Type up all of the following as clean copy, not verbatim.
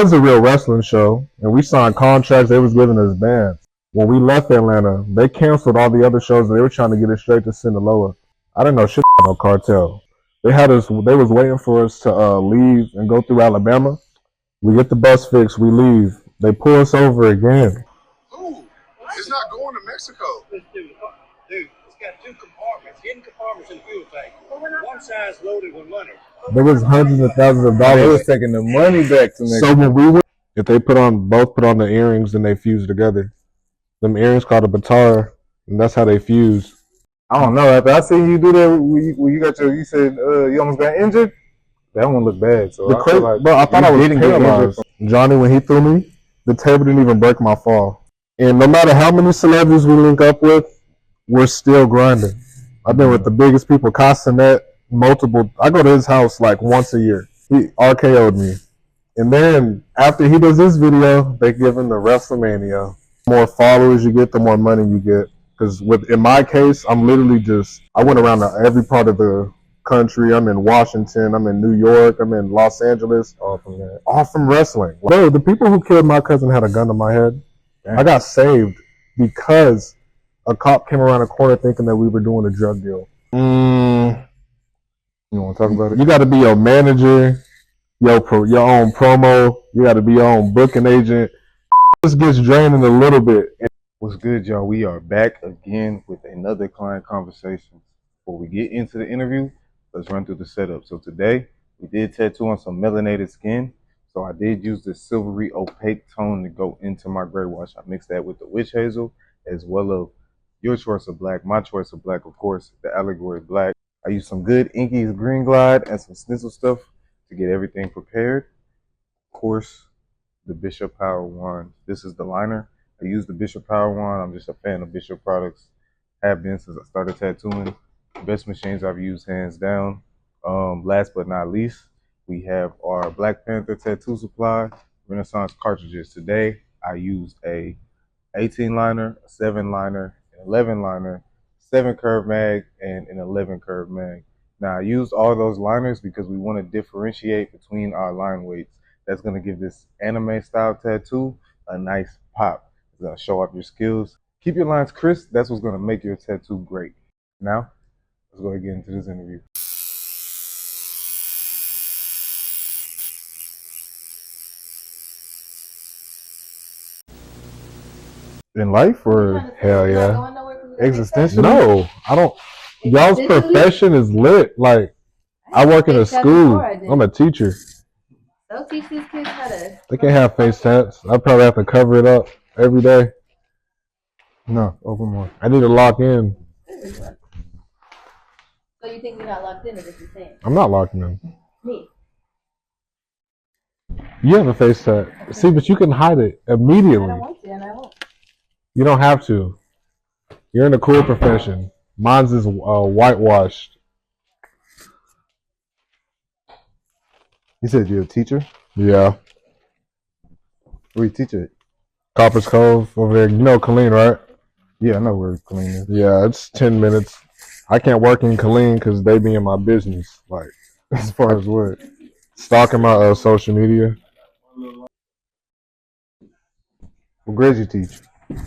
was a real wrestling show, and we signed contracts. They was giving us bands. When we left Atlanta, they canceled all the other shows, and they were trying to get us straight to Sinaloa. I didn't know shit about Cartel. They had us. They was waiting for us to leave and go through Alabama. We get the bus fixed. We leave. They pull us over again. Ooh, it's not going to Mexico. Dude, it's got 2 compartments, hidden compartments in the fuel tank. One side's loaded with money. There was hundreds of thousands of dollars. They was taking the money back to Mexico. So when we went, if they both put on the earrings, then they fuse together. Them earrings called a batar, and that's how they fuse. I don't know. After I seen you do that, when you got you said you almost got injured. That one looked bad. So I thought I was paralyzed. Johnny, when he threw me, the table didn't even break my fall. And no matter how many celebrities we link up with, we're still grinding. I've been with the biggest people, Kai Cenat, multiple. I go to his house like once a year. He RKO'd me. And then after he does this video, they give him the WrestleMania. The more followers you get, the more money you get. Because in my case, I'm literally I went around to every part of the country. I'm in Washington. I'm in New York. I'm in Los Angeles. All from wrestling. Bro, the people who killed my cousin had a gun to my head. Damn. I got saved because a cop came around the corner thinking that we were doing a drug deal. You want to talk about it? You got to be your manager, your own promo. You got to be your own booking agent. This gets draining a little bit. What's good, y'all? We are back again with another client conversation. Before we get into the interview, let's run through the setup. So today, we did tattoo on some melanated skin. So I did use the silvery opaque tone to go into my gray wash. I mixed that with the witch hazel, as well as your choice of black, my choice of black, of course, the allegory black. I used some good Inky's Green Glide and some stencil stuff to get everything prepared. Of course, the Bishop Power Wand. This is the liner. I use the Bishop Power Wand. I'm just a fan of Bishop products. Have been since I started tattooing. Best machines I've used, hands down. Last but not least, we have our Black Panther tattoo supply, Renaissance cartridges. Today, I used a 18 liner, a 7 liner, an 11 liner, 7 curve mag, and an 11 curve mag. Now, I used all those liners because we want to differentiate between our line weights. That's going to give this anime style tattoo a nice pop. It's going to show off your skills. Keep your lines crisp. That's what's going to make your tattoo great. Now, let's go ahead and get into this interview. In life or hell yeah. Existential? No, I don't. Y'all's profession is lit. Like, I work in a school. I'm a teacher. They'll teach these kids how to. They can't have face tats. I probably have to cover it up every day. No, open more. I need to lock in. So you think you're not locked in, is what you're saying? I'm not locking in. Me. You have a face tat. See, but you can hide it immediately. I don't want to, and I won't. You don't have to. You're in a cool profession. Mine's is whitewashed. You said you're a teacher? Yeah. Where you teach at? Copper's Cove over there. You know Colleen, right? Yeah, I know where Colleen is. Yeah, it's 10 minutes. I can't work in Colleen because they be in my business. Like, as far as what? Stalking my social media. What grades you teach?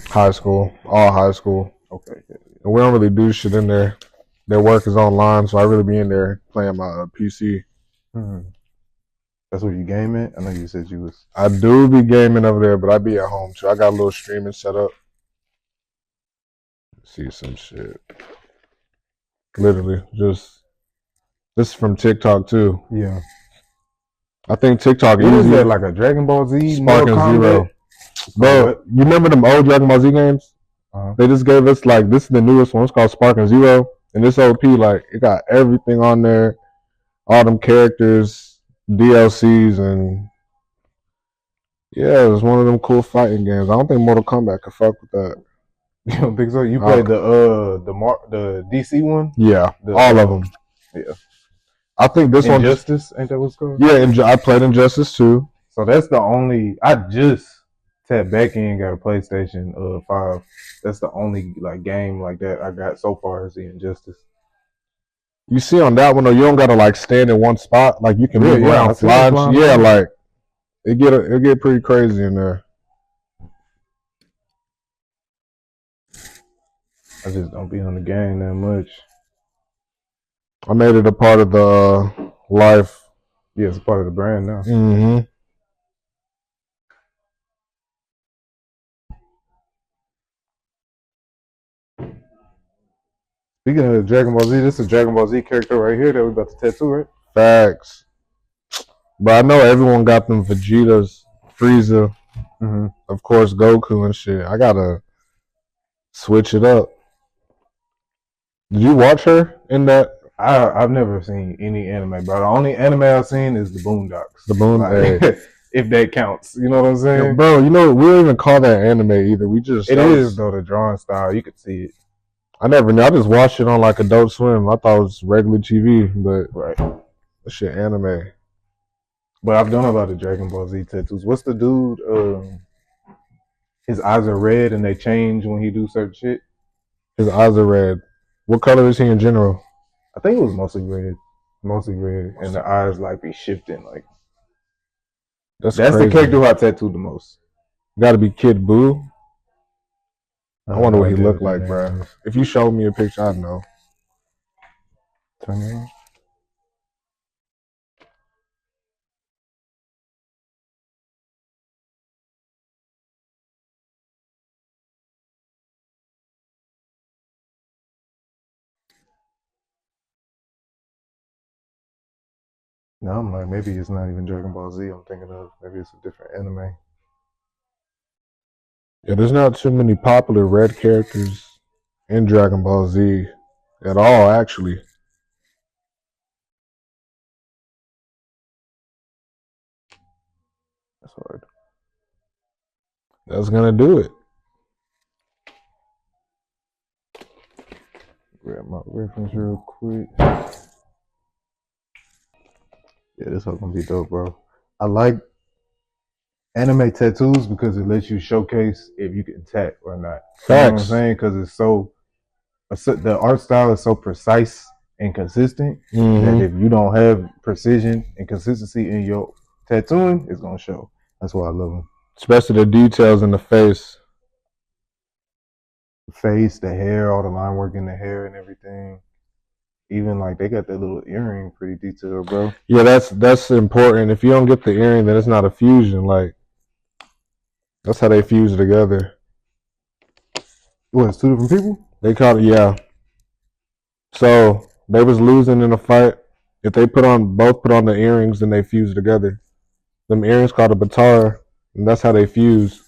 High school. All high school. Okay. And we don't really do shit in there. Their work is online, so I really be in there playing my PC. Mm-hmm. That's where you game at? I know you said you was... I do be gaming over there, but I be at home too. I got a little streaming set up. See some shit. Literally, just... This is from TikTok too. Yeah. I think TikTok is easy. That, like a Dragon Ball Z? Sparking Zero. Bro, you remember them old Dragon Ball Z games? Uh-huh. They just gave us, like, this is the newest one. It's called Sparking Zero. And this OP, like, it got everything on there. All them characters, DLCs, and yeah, it was one of them cool fighting games. I don't think Mortal Kombat could fuck with that. You don't think so? You played the DC one? Yeah, all of them. Yeah. I think this one... Injustice, ain't that what's called? Yeah, I played Injustice too. So that's the only... I just tapped back in, got a PlayStation 5. That's the only like game like that I got so far is the Injustice. You see on that one though, you don't gotta like stand in one spot. Like you can move around, fly. Yeah, like It get pretty crazy in there. I just don't be on the game that much. I made it a part of the life. Yeah, it's a part of the brand now. Mm-hmm. Speaking of Dragon Ball Z, this is a Dragon Ball Z character right here that we about to tattoo, right? Facts. But I know everyone got them Vegetas, Frieza, of course Goku and shit. I gotta switch it up. Did you watch her in that? I've never seen any anime, bro. The only anime I've seen is the Boondocks. The Boondocks. If that counts. You know what I'm saying? Yo, bro, you know, we don't even call that anime either. We just... It is, though, the drawing style. You could see it. I never knew. I just watched it on like Adult Swim. I thought it was regular TV, but right, that shit anime. But I've done a lot of Dragon Ball Z tattoos. What's the dude? His eyes are red and they change when he do certain shit. His eyes are red. What color is he in general? I think it was mostly red, and the eyes like be shifting. Like that's the character who I tattooed the most. Got to be Kid Buu. I wonder what he looked like, bro. If you showed me a picture, I'd know. Turn around. Now I'm like, maybe it's not even Dragon Ball Z I'm thinking of. Maybe it's a different anime. Yeah, there's not too many popular red characters in Dragon Ball Z at all, actually. That's hard. That's gonna do it. Grab my reference real quick. Yeah, this all gonna be dope, bro. I like anime tattoos because it lets you showcase if you can tat or not. Facts. You know what I'm saying? Because it's the art style is so precise and consistent that if you don't have precision and consistency in your tattooing, it's gonna show. That's why I love them. Especially the details in the face. The face, the hair, all the line work in the hair and everything. Even like they got that little earring pretty detailed, bro. Yeah, that's important. If you don't get the earring, then it's not a fusion. Like that's how they fuse together. What, it's two different people? They called it, yeah. So they was losing in a fight. If they both put on the earrings, then they fuse together. Them earrings called a batar, and that's how they fuse.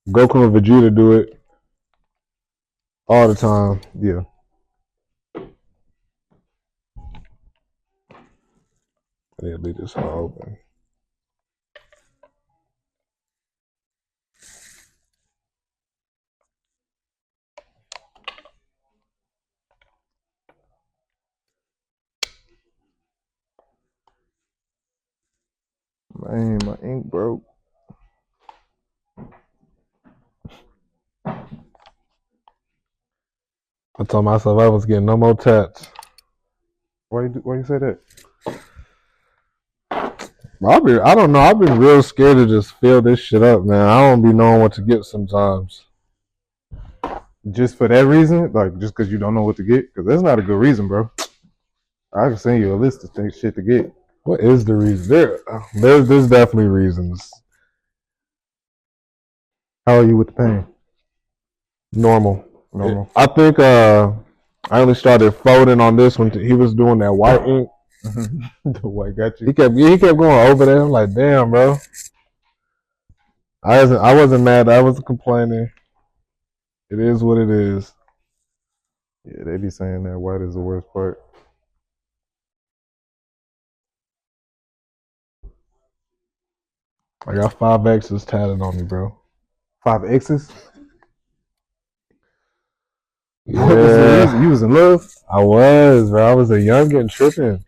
Goku and Vegeta do it all the time. Yeah. I need to leave this all open. Man, my ink broke. I told myself I was getting no more tats. Why you say that? I don't know. I've been real scared to just fill this shit up, man. I don't be knowing what to get sometimes. Just for that reason? Like, just because you don't know what to get? Because that's not a good reason, bro. I can send you a list of shit to get. What is the reason? There's definitely reasons. How are you with the pain? Normal. I think I only started folding on this when he was doing that white ink. The white got you. He kept going over there. I'm like, damn, bro. I wasn't mad. I wasn't complaining. It is what it is. Yeah, they be saying that white is the worst part. I got 5 X's tatted on me, bro. 5 X's? Yeah. What was the reason? You was in love? I was, bro. I was a youngin' tripping.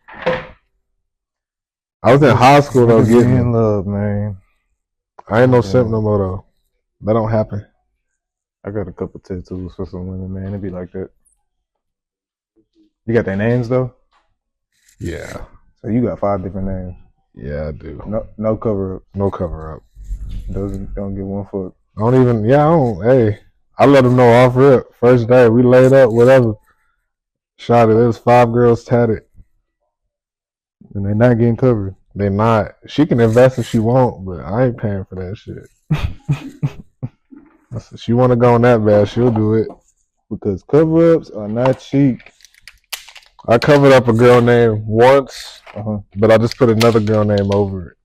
I was in high school though, getting in love, man. I ain't no simp no more though. That don't happen. I got a couple tattoos for some women, man. It be like that. You got their names though? Yeah. So you got 5 different names. Yeah, I do. No cover up. No cover up. Don't get one fuck. Hey, I let them know off rip. First day, we laid up, whatever. Shot it. There's 5 girls tatted. And they're not getting covered. They not. She can invest if she want, but I ain't paying for that shit. If she want to go on that bad, she'll do it. Because cover ups are not cheap. I covered up a girl name once, but I just put another girl name over it.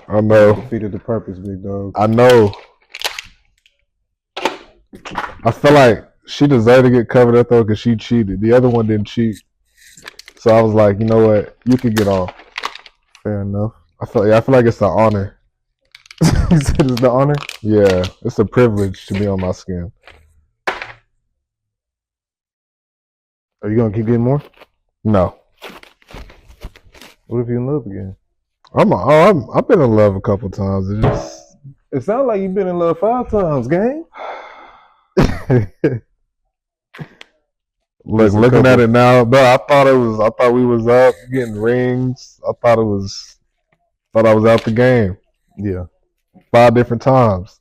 I know. Defeated the purpose, big dog. I know. I feel like she deserved to get covered up though because she cheated. The other one didn't cheat. So I was like, you know what? You could get off. Fair enough. I feel like it's an honor. You said it's the honor? Yeah, it's a privilege to be on my skin. Are you gonna keep getting more? No. What if you're in love again? I've been in love a couple times. It sounds like you've been in love 5 times, gang. Looking at it now, but I thought we was up getting rings. I thought I was out the game. Yeah. 5 different times.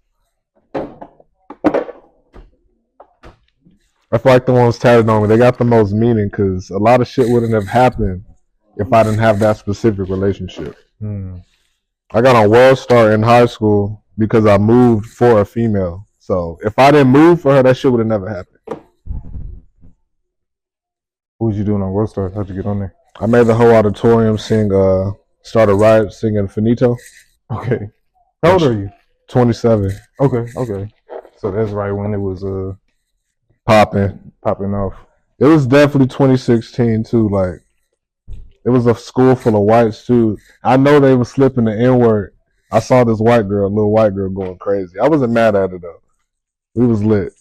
I feel like the ones tatted on me, they got the most meaning because a lot of shit wouldn't have happened if I didn't have that specific relationship. I got on World Star in high school because I moved for a female. So if I didn't move for her, that shit would have never happened. What was you doing on World Star? How'd you get on there? I made the whole auditorium sing, start a riot singing Finito. Okay. How old are you? 27. Okay. So that's right when it was popping off. It was definitely 2016 too. Like it was a school full of whites too. I know they were slipping the N-word. I saw this little white girl going crazy. I wasn't mad at it though. We was lit.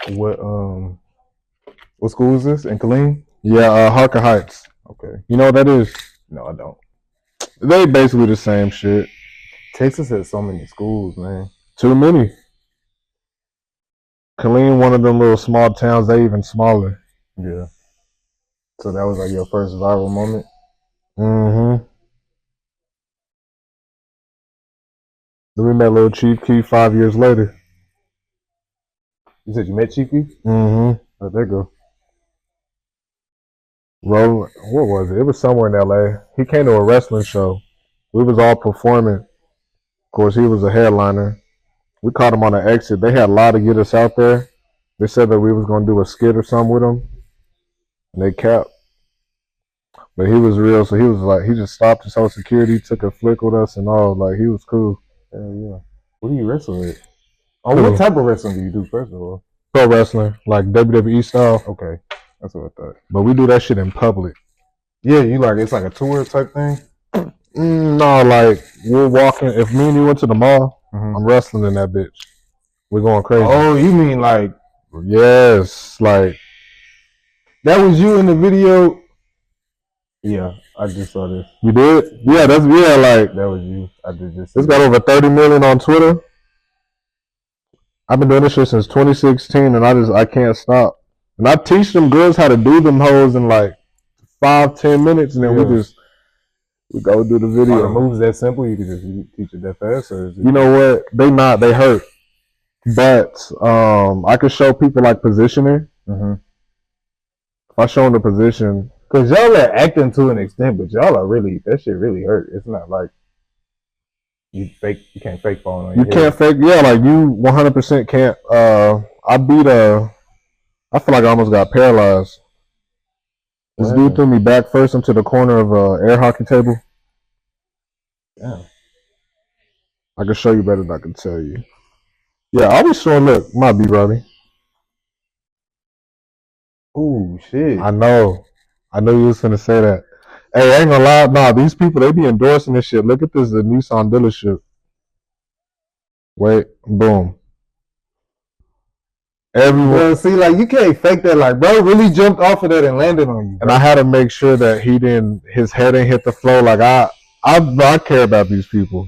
What school is this? In Killeen? Yeah, Harker Heights. Okay. You know what that is? No, I don't. They basically the same shit. Texas has so many schools, man. Too many. Killeen, one of them little small towns, they even smaller. Yeah. So that was like your first viral moment? Mm-hmm. Then we met Lil Chief Keef 5 years later. You said you met Chief Keef? Mm-hmm. How'd that go? What was it? It was somewhere in LA. He came to a wrestling show. We was all performing. Of course, he was a headliner. We caught him on the exit. They had a lot to get us out there. They said that we was going to do a skit or something with him. And they kept. But he was real, so he was like, he just stopped his whole security, took a flick with us and all. Like, he was cool. Hell yeah. What do you wrestle with? Oh, what type of wrestling do you do, first of all? Pro wrestling, like WWE style. Okay. That's what I thought. But we do that shit in public. Yeah, it's like a tour type thing? No, like, we're walking. If me and you went to the mall, I'm wrestling in that bitch. We're going crazy. Oh, you mean like... Yes, like... That was you in the video? Yeah, I just saw this. You did? Yeah, like... That was you. I did just... It's got over 30 million on Twitter. I've been doing this shit since 2016, and I can't stop. And I teach them girls how to do them hoes in like 5-10 minutes, and then we go do the video. Are the moves that simple? You can just teach it that fast? Or is it... You know what? They hurt. But I could show people like positioning. If I show them the position. Because y'all are acting to an extent, but y'all are really, that shit really hurt. It's not like you can't fake falling on your head. You can't fake, like you 100% can't. I feel like I almost got paralyzed. This dude threw me back first into the corner of an air hockey table. Damn. I can show you better than I can tell you. Yeah, I was showing, look, might be Robbie. Ooh, shit. I know you was finna say that. Hey, I ain't gonna lie, nah, these people, they be endorsing this shit. Look at this, the Nissan dealership. Wait, boom. Everyone. See, like, you can't fake that. Like, bro really jumped off of that and landed on you. Bro. And I had to make sure that his head didn't hit the floor. Like, I care about these people.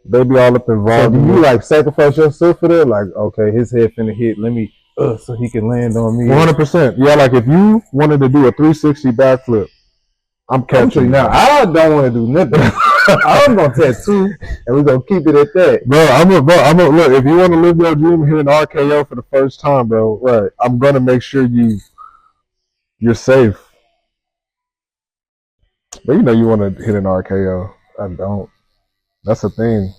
They be all up involved. So do you, like, sacrifice yourself for that? Like, okay, his head finna hit. Let me so he can land on me. 100%. Yeah, like if you wanted to do a 360 backflip, I'm catching you. Now, I don't want to do nothing. I'm going to tattoo, and we're going to keep it at that. Bro, look, if you want to live your dream here in RKO for the first time, bro, right, I'm going to make sure you're safe. But you know you want to hit an RKO. I don't. That's the thing.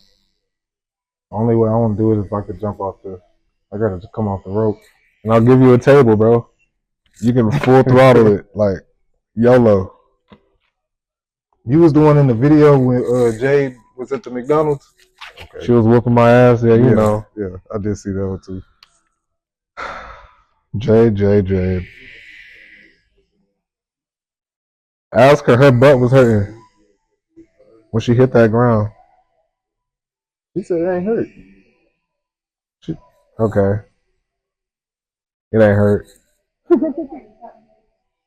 Only way I want to do it is if I could jump off I got to come off the rope. And I'll give you a table, bro. You can full throttle it, like YOLO. You was the one in the video when Jade was at the McDonald's? Okay. She was whooping my ass. Yeah, you know. Yeah, I did see that one too. Jade. Ask her butt was hurting when she hit that ground. She said it ain't hurt. Okay. It ain't hurt.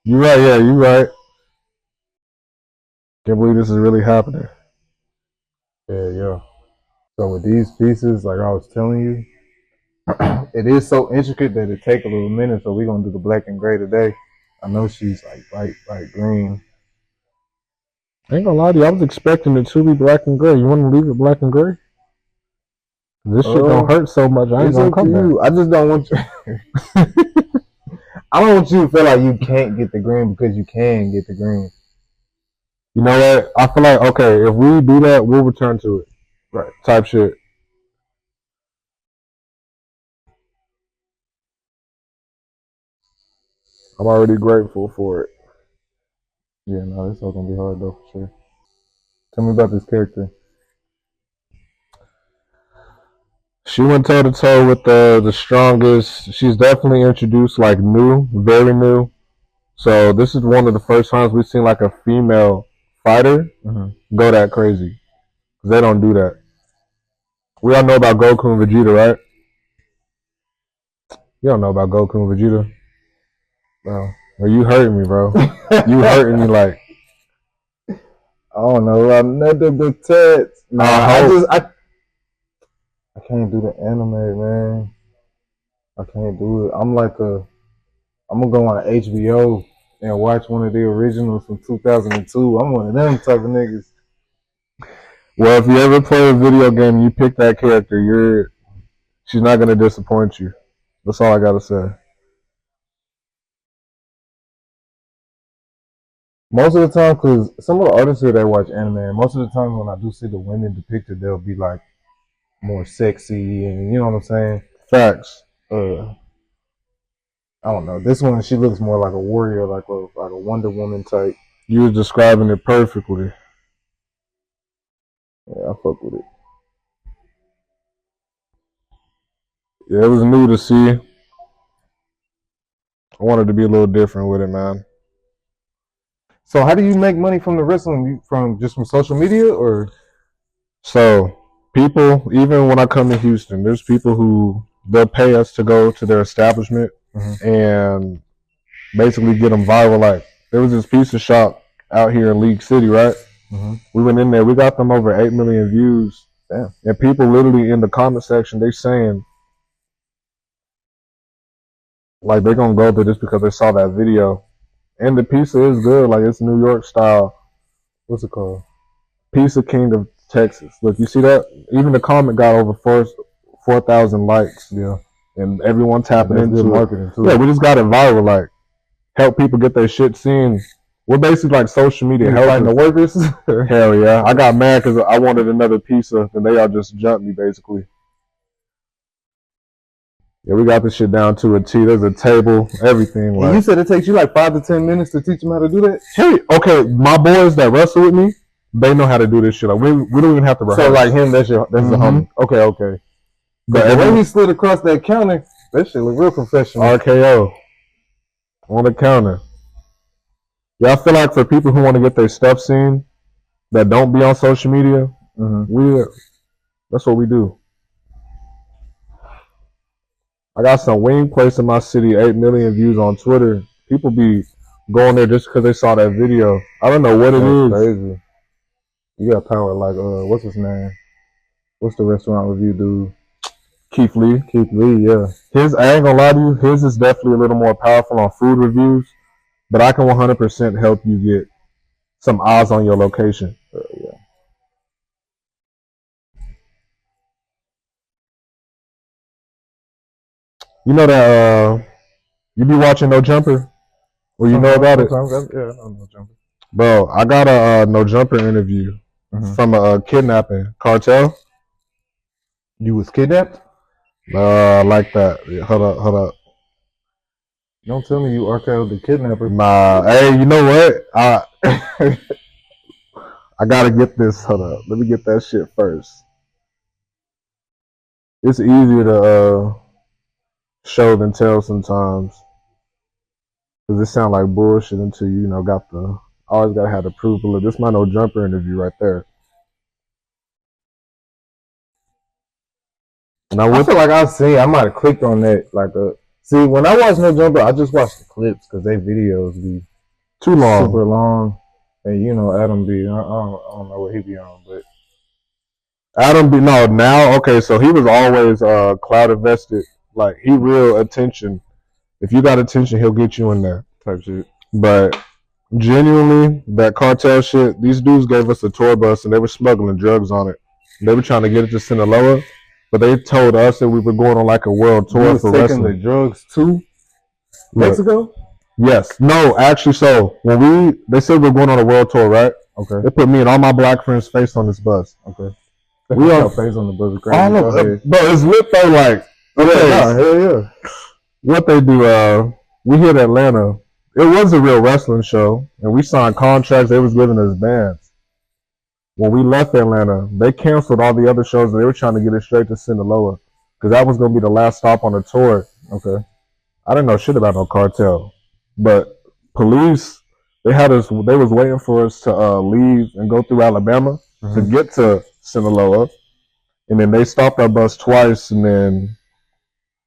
You right, yeah, you right. Can't believe this is really happening. Yeah. So with these pieces, like I was telling you, it is so intricate that it take a little minute. So we're gonna do the black and gray today. I know she's like bright green. I ain't gonna lie to you, I was expecting it to be black and gray. You want to leave it black and gray? This shit don't hurt so much. I ain't gonna come back. I just don't want you. I don't want you to feel like you can't get the green because you can get the green. You know what? I feel like, okay, if we do that, we'll return to it. Right. Type shit. I'm already grateful for it. Yeah, no, this all gonna be hard though, for sure. Tell me about this character. She went toe to toe with the strongest. She's definitely introduced like new, very new. So this is one of the first times we've seen like a female fighter go that crazy. Cause they don't do that. We all know about Goku and Vegeta, right? You don't know about Goku and Vegeta. No. Well, you hurting me, bro. You hurting me like. I don't know about nothing but tats. Nah, I can't do the anime, man. I can't do it. I'm gonna go on HBO and watch one of the originals from 2002. I'm one of them type of niggas. Well, if you ever play a video game and you pick that character, she's not gonna disappoint you. That's all I gotta say. Most of the time, because some of the artists here, they watch anime, and most of the time when I do see the women depicted, they'll be like more sexy, and you know what I'm saying? Facts. I don't know. This one, she looks more like a warrior, like a Wonder Woman type. You were describing it perfectly. Yeah, I fuck with it. Yeah, it was new to see. I wanted to be a little different with it, man. So how do you make money from the wrestling? From social media, or? So people, even when I come to Houston, there's people who they'll pay us to go to their establishment and basically get them viral. Like there was this pizza shop out here in League City, right? We went in there, we got them over 8 million views. Damn. And people literally in the comment section, they saying like they're gonna go there just because they saw that video. And the pizza is good, like it's New York style. What's it called? Pizza King of Texas. Look, you see that? Even the comment got over 4,000 likes. Yeah. And everyone tapping into marketing too. Yeah, we just got it viral, like help people get their shit seen. We're basically like social media helping the workers. Hell yeah. I got mad because I wanted another pizza and they all just jumped me basically. Yeah, we got this shit down to a T. There's a table, everything. Like, you said it takes you like 5 to 10 minutes to teach them how to do that? Hey, okay, my boys that wrestle with me, they know how to do this shit. Like we don't even have to rehearse. So like him, that's the homie. Okay. But the way he slid across that counter, that shit look real professional. RKO. On the counter. Yeah, I feel like for people who want to get their stuff seen that don't be on social media, that's what we do. I got some wing place in my city, 8 million views on Twitter. People be going there just because they saw that video. I don't know what it is. Crazy. You got power like, what's his name? What's the restaurant review dude? Keith Lee. Keith Lee, yeah. His, I ain't gonna lie to you, his is definitely a little more powerful on food reviews, but I can 100% help you get some eyes on your location. Yeah. You know that you be watching No Jumper, or you know about it? Yeah, I know No Jumper. Bro, I got a No Jumper interview from a kidnapping cartel. You was kidnapped? Like that. Yeah, hold up. Don't tell me you RKO'd the kidnapper. Nah, hey, you know what? I gotta get this. Hold up. Let me get that shit first. It's easier to show than tell sometimes. Cause it sound like bullshit until you know got the. Always gotta have the proof. Look, this my No Jumper interview right there. And I feel like I might have clicked on that. See, when I watch No Jumper, I just watch the clips because they videos be too long, super long. And you know, Adam B. I don't know what he be on, but Adam B. No, now okay. So he was always cloud invested. Like he real attention. If you got attention, he'll get you in there type shit. But genuinely, that cartel shit. These dudes gave us a tour bus and they were smuggling drugs on it. They were trying to get it to Sinaloa. But they told us that we were going on like a world tour for taking wrestling. the drugs to Mexico? Yes. No, actually, so when they said we were going on a world tour, right? Okay. They put me and all my black friends' face on this bus. Okay. We all face on the bus. I don't know, but it's lit though. Like, okay, hell yeah. What they do? We hit Atlanta. It was a real wrestling show, and we signed contracts. They was giving us bands. When we left Atlanta, they canceled all the other shows. They were trying to get it straight to Sinaloa because that was going to be the last stop on the tour. Okay. I didn't know shit about no cartel, but police, they was waiting for us to leave and go through Alabama to get to Sinaloa, and then they stopped our bus twice, and then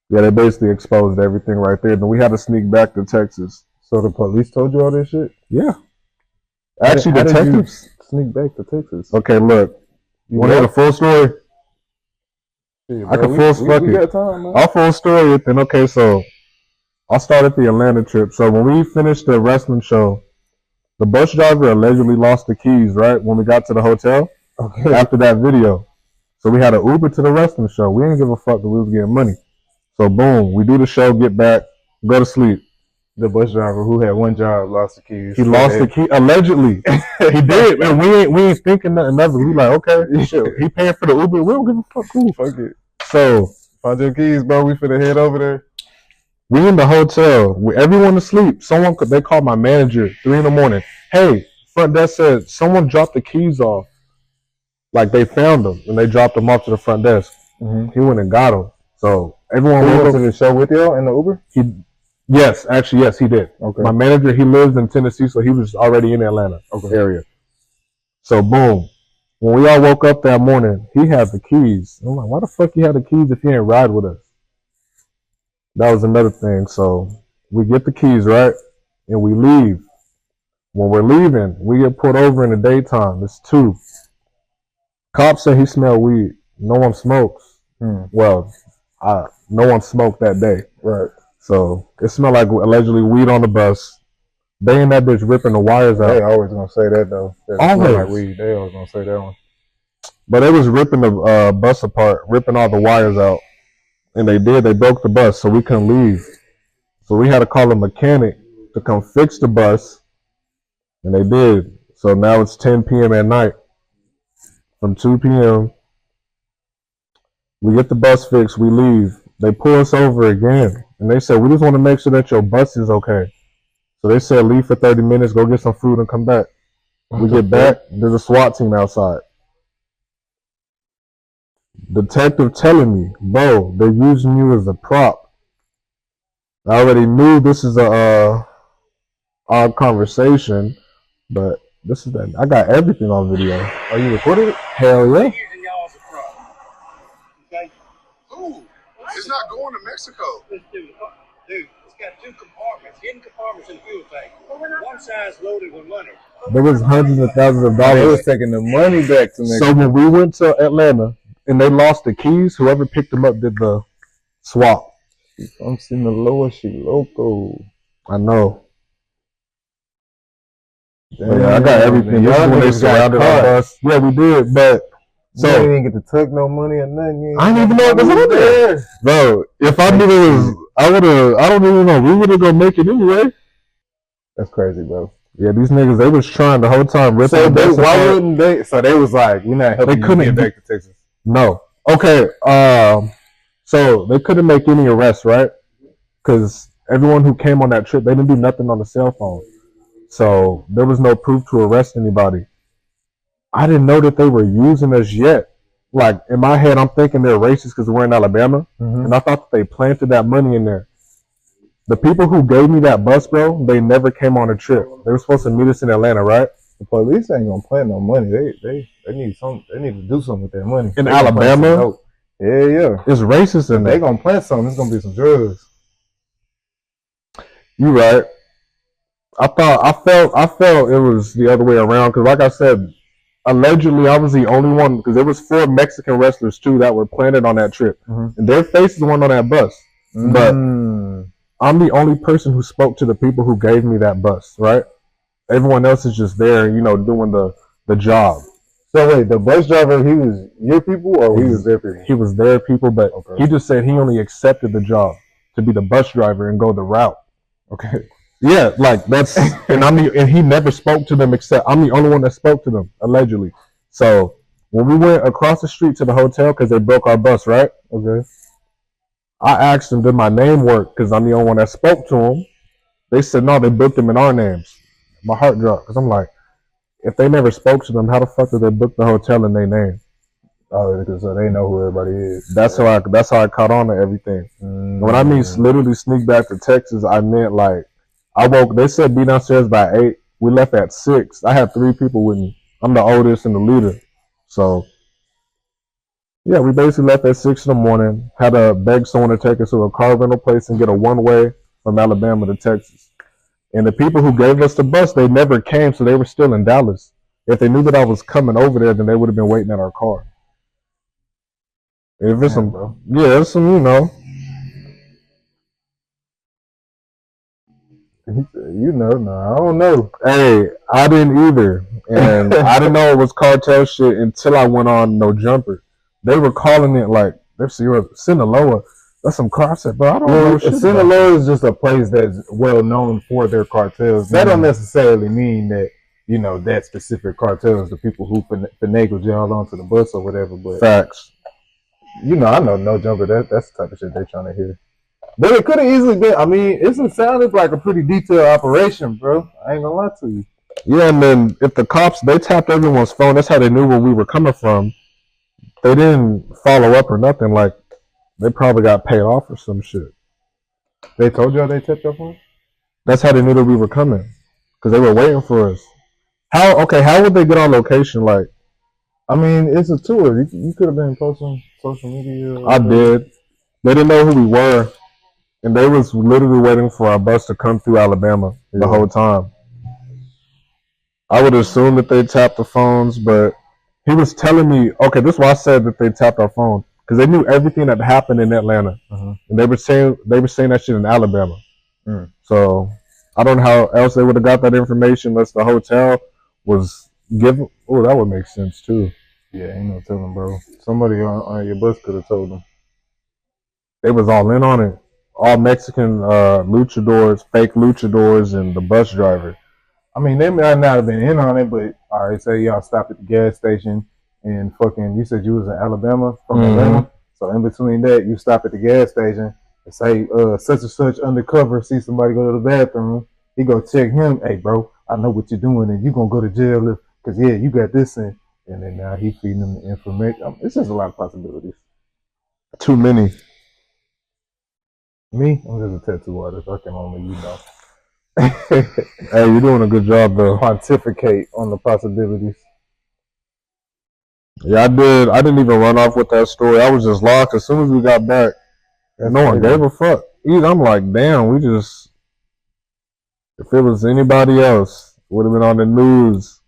they basically exposed everything right there. Then we had to sneak back to Texas. So the police told you all this shit? Yeah. Actually, detectives. Sneak back to Texas. Okay, look. You want to hear the full story? Yeah, I can we got time, man. I'll full story it then. Okay, so I'll start at the Atlanta trip. So when we finished the wrestling show, the bus driver allegedly lost the keys, right? When we got to the hotel after that video. So we had an Uber to the wrestling show. We didn't give a fuck that we was getting money. So boom, we do the show, get back, go to sleep. The bus driver who had one job lost the keys. He lost the key allegedly. He did, man. We ain't thinking nothing of it. We like, okay, shit. He paying for the Uber. We don't give a fuck. Cool, fuck it. So find your keys, bro. We finna head over there. We in the hotel with everyone asleep. They called my manager 3 a.m. Hey, front desk said someone dropped the keys off. Like they found them and they dropped them off to the front desk. He went and got them. So everyone went to the show with y'all in the Uber. Yes, he did. Okay. My manager, he lives in Tennessee, so he was already in the Atlanta area. So boom, when we all woke up that morning, he had the keys. I'm like, why the fuck you had the keys if you didn't ride with us? That was another thing. So we get the keys, right? And we leave. When we're leaving, we get pulled over in the daytime. It's 2. Cops say he smelled weed. No one smokes. Well, no one smoked that day. Right. So it smelled like allegedly weed on the bus. They in that bitch ripping the wires out. They always gonna say that though. Always. Like weed. They always gonna say that one. But they was ripping the bus apart, ripping all the wires out. And they broke the bus, so we couldn't leave. So we had to call a mechanic to come fix the bus. And they did. So now it's 10 p.m. at night. From 2 p.m. we get the bus fixed, we leave. They pull us over again. And they said, we just want to make sure that your bus is okay. So they said, leave for 30 minutes, go get some food and come back. We get back, there's a SWAT team outside. Detective telling me, bro, they're using you as a prop. I already knew this is a odd conversation, but this is that. I got everything on video. Are you recording it? Hell yeah. They're using y'all as a prop. Okay? Who? It's not going to Mexico. Dude, it's got 2 compartments, hidden compartments in the fuel tank. One side's loaded with money. There was hundreds of thousands of They dollars. was taking the money back to Mexico. So when we went to Atlanta, and they lost the keys. Whoever picked them up did the swap. I'm seeing the lower she loco. I know. Damn, Yeah, I got everything. Y'all This is when they niggas got surrounded our caught. bus. Yeah, we did, but So you didn't get to tuck no money or nothing. I didn't even know it was on there. Bro, if I knew it was, I don't even know. We would have gonna make it anyway. That's crazy, bro. Yeah, these niggas, they was trying the whole time. So why wouldn't they? So they was like, we're not helping you get back to Texas. No. Okay. So they couldn't make any arrests, right? Because everyone who came on that trip, they didn't do nothing on the cell phone. So there was no proof to arrest anybody. I didn't know that they were using us yet. Like, in my head, I'm thinking they're racist because we're in Alabama. Mm-hmm. And I thought that they planted that money in there. The people who gave me that bus, bro, they never came on a trip. They were supposed to meet us in Atlanta, right? The police ain't gonna plant no money. They need something. They need to do something with that money. In Alabama? Yeah. It's racist in there. They gonna plant something. It's gonna be some drugs. You right. I felt it was the other way around because, like I said, allegedly I was the only one because there was 4 Mexican wrestlers too that were planted on that trip, and their faces weren't on that bus. But I'm the only person who spoke to the people who gave me that bus. Right? Everyone else is just there, doing the job. So wait, the bus driver, he was your people or he was their people? He was their people, but he just said he only accepted the job to be the bus driver and go the route. Okay. Yeah, like that's, and he never spoke to them except I'm the only one that spoke to them, allegedly. So when we went across the street to the hotel, because they broke our bus, right? Okay. I asked them, did my name work? Because I'm the only one that spoke to them. They said, no, they booked them in our names. My heart dropped, because I'm like, if they never spoke to them, how the fuck did they book the hotel in their name? Oh, because so they know who everybody is. That's how I caught on to everything. When I mean literally sneak back to Texas, I meant like, they said be downstairs by 8. We left at 6. I had 3 people with me. I'm the oldest and the leader. So, yeah, we basically left at 6 in the morning, had to beg someone to take us to a car rental place and get a one-way from Alabama to Texas. And the people who gave us the bus, they never came, so they were still in Dallas. If they knew that I was coming over there, then they would have been waiting at our car. If it's it's some, I don't know. Hey, I didn't either. And I didn't know it was cartel shit until I went on No Jumper. They were calling it like, you're Sinaloa. That's some car. I said, bro, I don't know shit. Sinaloa is just a place that's well known for their cartels. That don't necessarily mean that, that specific cartel is the people who finagled y'all onto the bus or whatever. But facts. I know No Jumper. That's the type of shit they're trying to hear. But it could have easily been. I mean, it sounded like a pretty detailed operation, bro. I ain't gonna lie to you. Yeah, and then if the cops, they tapped everyone's phone. That's how they knew where we were coming from. They didn't follow up or nothing. Like, they probably got paid off or some shit. They told y'all they tapped your phone? That's how they knew that we were coming. Because they were waiting for us. How would they get our location? Like, I mean, it's a tour. You could have been posting social media. I did. They didn't know who we were. And they was literally waiting for our bus to come through Alabama the whole time. I would assume that they tapped the phones, but he was telling me, okay, this is why I said that they tapped our phone. Because they knew everything that happened in Atlanta. And they were saying that shit in Alabama. So I don't know how else they would have got that information unless the hotel was given. Oh, that would make sense too. Yeah, ain't no telling, bro. Somebody on your bus could have told them. They was all in on it. All Mexican luchadors, fake luchadors, and the bus driver. I mean, they might not have been in on it, but all right, say y'all stopped at the gas station and you said you was in Alabama, from Atlanta. So in between that, you stop at the gas station and say, such and such undercover, see somebody go to the bathroom. He go check him. Hey, bro, I know what you're doing, and you gonna go to jail because you got this in. And then now he feeding them the information. It's just a lot of possibilities. Too many. Me, I'm just a tattoo artist. I can only, Hey, you're doing a good job, though. Pontificate on the possibilities. Yeah, I did. I didn't even run off with that story. I was just lost as soon as we got back. And no one gave a fuck. I'm like, damn, if it was anybody else, it would have been on the news,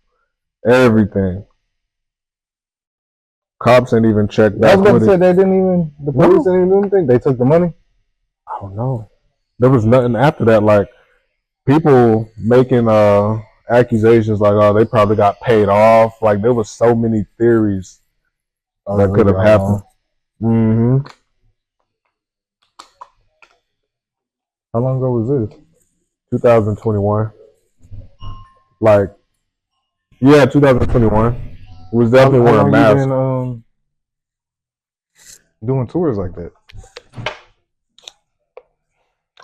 everything. Cops ain't even checked I back was about with to say it. they didn't even. The police didn't even do anything. They took the money. I don't know. There was nothing after that. Like people making accusations like, oh, they probably got paid off. Like there was so many theories that could have happened. Mm-hmm. How long ago was this? 2021. Like, yeah, 2021. It was definitely wearing a mask. How long you been doing tours like that?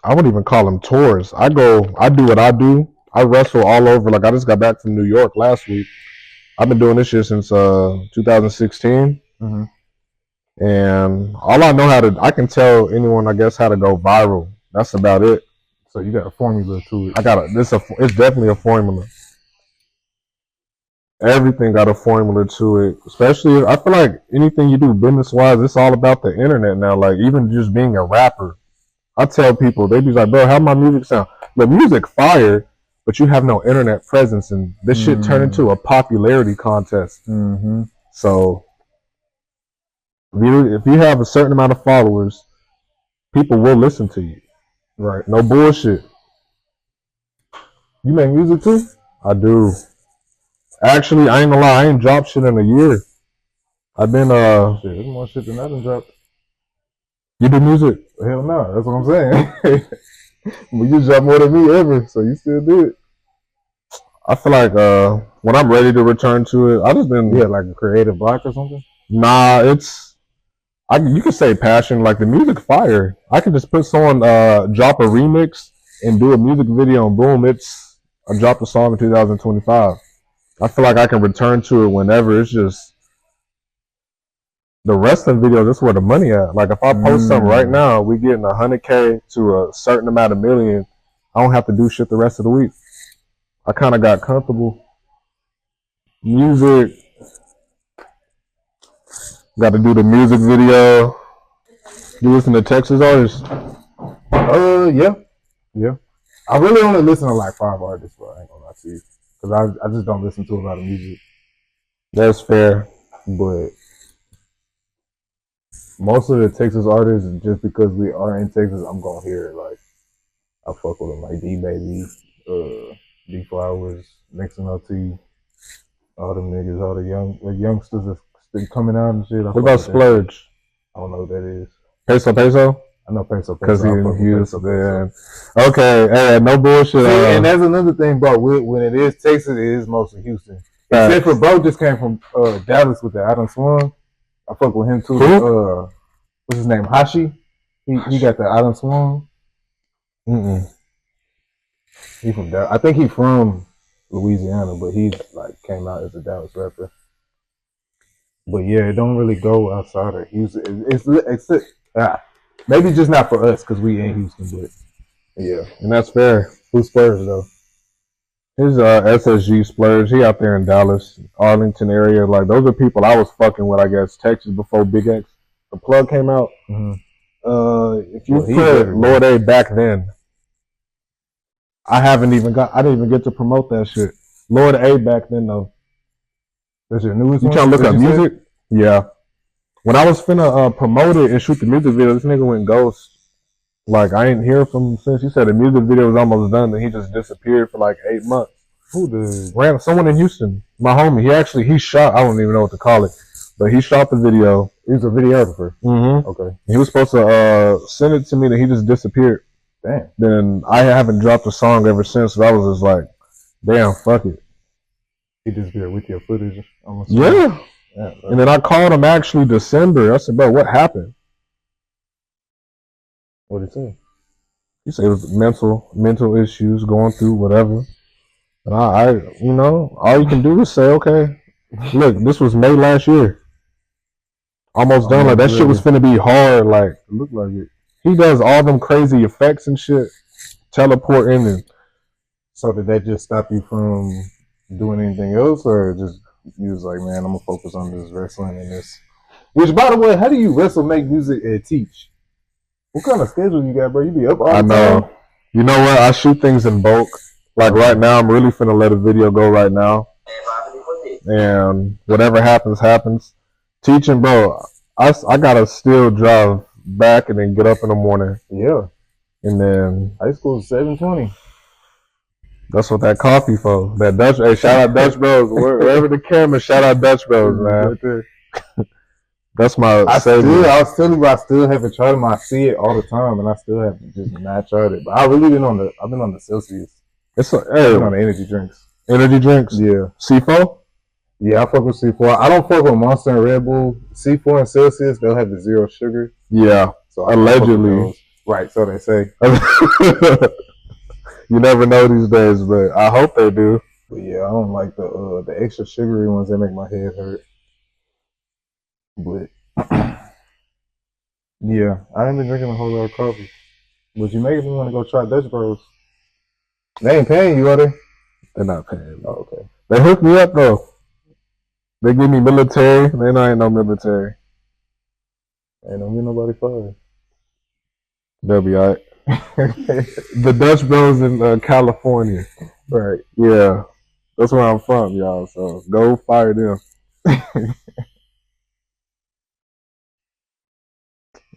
I wouldn't even call them tours. I do what I do. I wrestle all over. Like I just got back from New York last week. I've been doing this shit since 2016. Mm-hmm. And all I know I can tell anyone, I guess, how to go viral. That's about it. So you got a formula to it. It's definitely a formula. Everything got a formula to it. Especially, I feel like anything you do business-wise, it's all about the internet now. Like, even just being a rapper. I tell people, they be like, bro, how my music sound? The music fire, but you have no internet presence, and this shit turned into a popularity contest. Mm-hmm. So, if you have a certain amount of followers, people will listen to you. Right. No bullshit. You make music too? I do. Actually, I ain't gonna lie, I ain't dropped shit in a year. I've been Shit, there's more shit than I done dropped. You do music? Hell no, that's what I'm saying. Well, you dropped more than me ever, so you still do it. I feel like when I'm ready to return to it, I just been like a creative block or something. Nah, you could say passion. Like the music fire. I can just put someone drop a remix and do a music video, and boom, I dropped a song in 2025. I feel like I can return to it whenever. It's just the wrestling videos. That's where the money at. Like if I post something right now, we getting 100K to a certain amount of million. I don't have to do shit the rest of the week. I kind of got comfortable. Music. Got to do the music video. You listen to Texas artists? Yeah. I really only listen to like 5 artists, but I ain't gonna lie to you, because I just don't listen to a lot of music. That's fair. But most of the Texas artists, just because we are in Texas, I'm gonna hear it. Like I fuck with them, like D-Baby, D Flowers, Nixon OT, all them niggas, all the youngsters that's still coming out and shit. What about Splurge? I don't know what that is. Peso? I know Peso. Because he was man. Okay, hey, no bullshit. See, and that's another thing, bro. When it is Texas, it is mostly Houston. Except for bro just came from Dallas with the Adam Swan. I fuck with him too. Who? What's his name? Hashi. He got the Adam Swan. He from Dallas. I think he from Louisiana, but he like came out as a Dallas rapper. But yeah, it don't really go outside of Houston. It's maybe just not for us because we in Houston, but yeah, and that's fair. Who's Spurs though? His SSG Splurge. He out there in Dallas, Arlington area. Like those are people I was fucking with. I guess Texas before Big X. The plug came out. Mm-hmm. If you put Lord A back then, I didn't even get to promote that shit. Lord A back then though. That's your newest one? You trying to look up music? Yeah. When I was finna promote it and shoot the music video, this nigga went ghost. Like, I ain't hear from him since. He said the music video was almost done, and he just disappeared for like 8 months. Who did? Someone in Houston. My homie. He shot, I don't even know what to call it, but he shot the video. He was a videographer. Mm-hmm. Okay. He was supposed to send it to me, and he just disappeared. Damn. Then I haven't dropped a song ever since, so I was just like, damn, fuck it. He disappeared with your footage? Yeah. And then I called him actually December. I said, bro, what happened? What did he say? He said it was mental issues, going through whatever. And I all you can do is say, okay, look, this was May last year. Almost done. Like that shit was finna be hard. Like, it looked like it. He does all them crazy effects and shit, teleporting and. So did that just stop you from doing anything else, or just you was like, man, I'm gonna focus on this wrestling and this? Which, by the way, how do you wrestle, make music, and teach? What kind of schedule you got, bro? You be up all the time? I know. You know what? I shoot things in bulk. Like right now, I'm really finna let a video go right now. And whatever happens, happens. Teaching, bro. I gotta still drive back and then get up in the morning. Yeah. And then High school is 7:20. that's what that coffee for. That Dutch. Hey, shout out Dutch Bros. Wherever the camera, shout out Dutch Bros, man. Right there. That's my I savior. still haven't tried them. I see it all the time, and I still haven't just not tried it. But I've been on the Celsius. It's I've been on the energy drinks. Energy drinks. Yeah. C4. Yeah, I fuck with C4. I don't fuck with Monster and Red Bull. C4 and Celsius, they'll have the zero sugar. Yeah. So allegedly. Right, so they say. You never know these days, but I hope they do. But yeah, I don't like the extra sugary ones that make my head hurt. But yeah, I ain't been drinking a whole lot of coffee. But you making me want to go try Dutch Bros. They ain't paying you, are they? They're not paying me. Oh, okay. They hooked me up though. They give me military. They know I ain't no military. Ain't don't get nobody fired. They'll be alright. The Dutch Bros in California. Right. Yeah. That's where I'm from, y'all. So go fire them. Let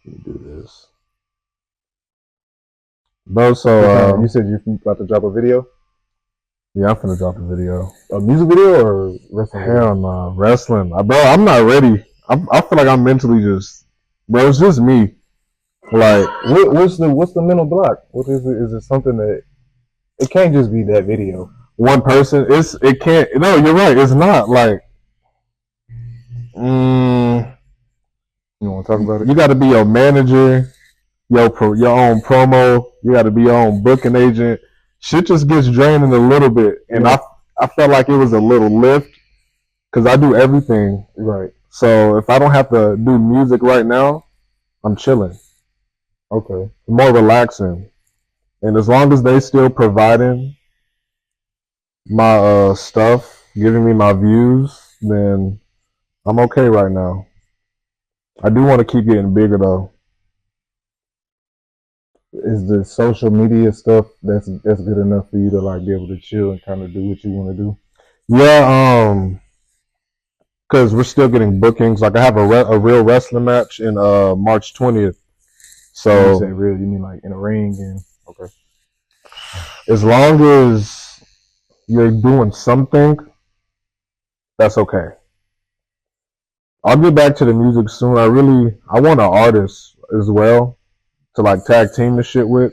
me do this. Bro, so you said you about to drop a video? yeah, I'm finna drop a video. A music video or wrestling? Hell no, wrestling. Bro, I'm not ready. I feel like I'm mentally just, bro, it's just me. Like, what's the mental block? What is it? Is it something that it can't just be that video? One person, it can't. No, you're right. It's not like. You want to talk about it? You got to be your manager, your own promo. You got to be your own booking agent. Shit just gets draining a little bit, and I felt like it was a little lift because I do everything. Right. So if I don't have to do music right now, I'm chilling. Okay. More relaxing, and as long as they still providing my stuff, giving me my views, then I'm okay right now. I do want to keep getting bigger though. Is the social media stuff that's good enough for you to like be able to chill and kind of do what you want to do? Yeah, because we're still getting bookings. Like I have a real wrestling match in March 20th. So when you say real, you mean like in a ring? And okay. As long as you're doing something, that's okay. I'll get back to the music soon. I want an artist as well to like tag team the shit with.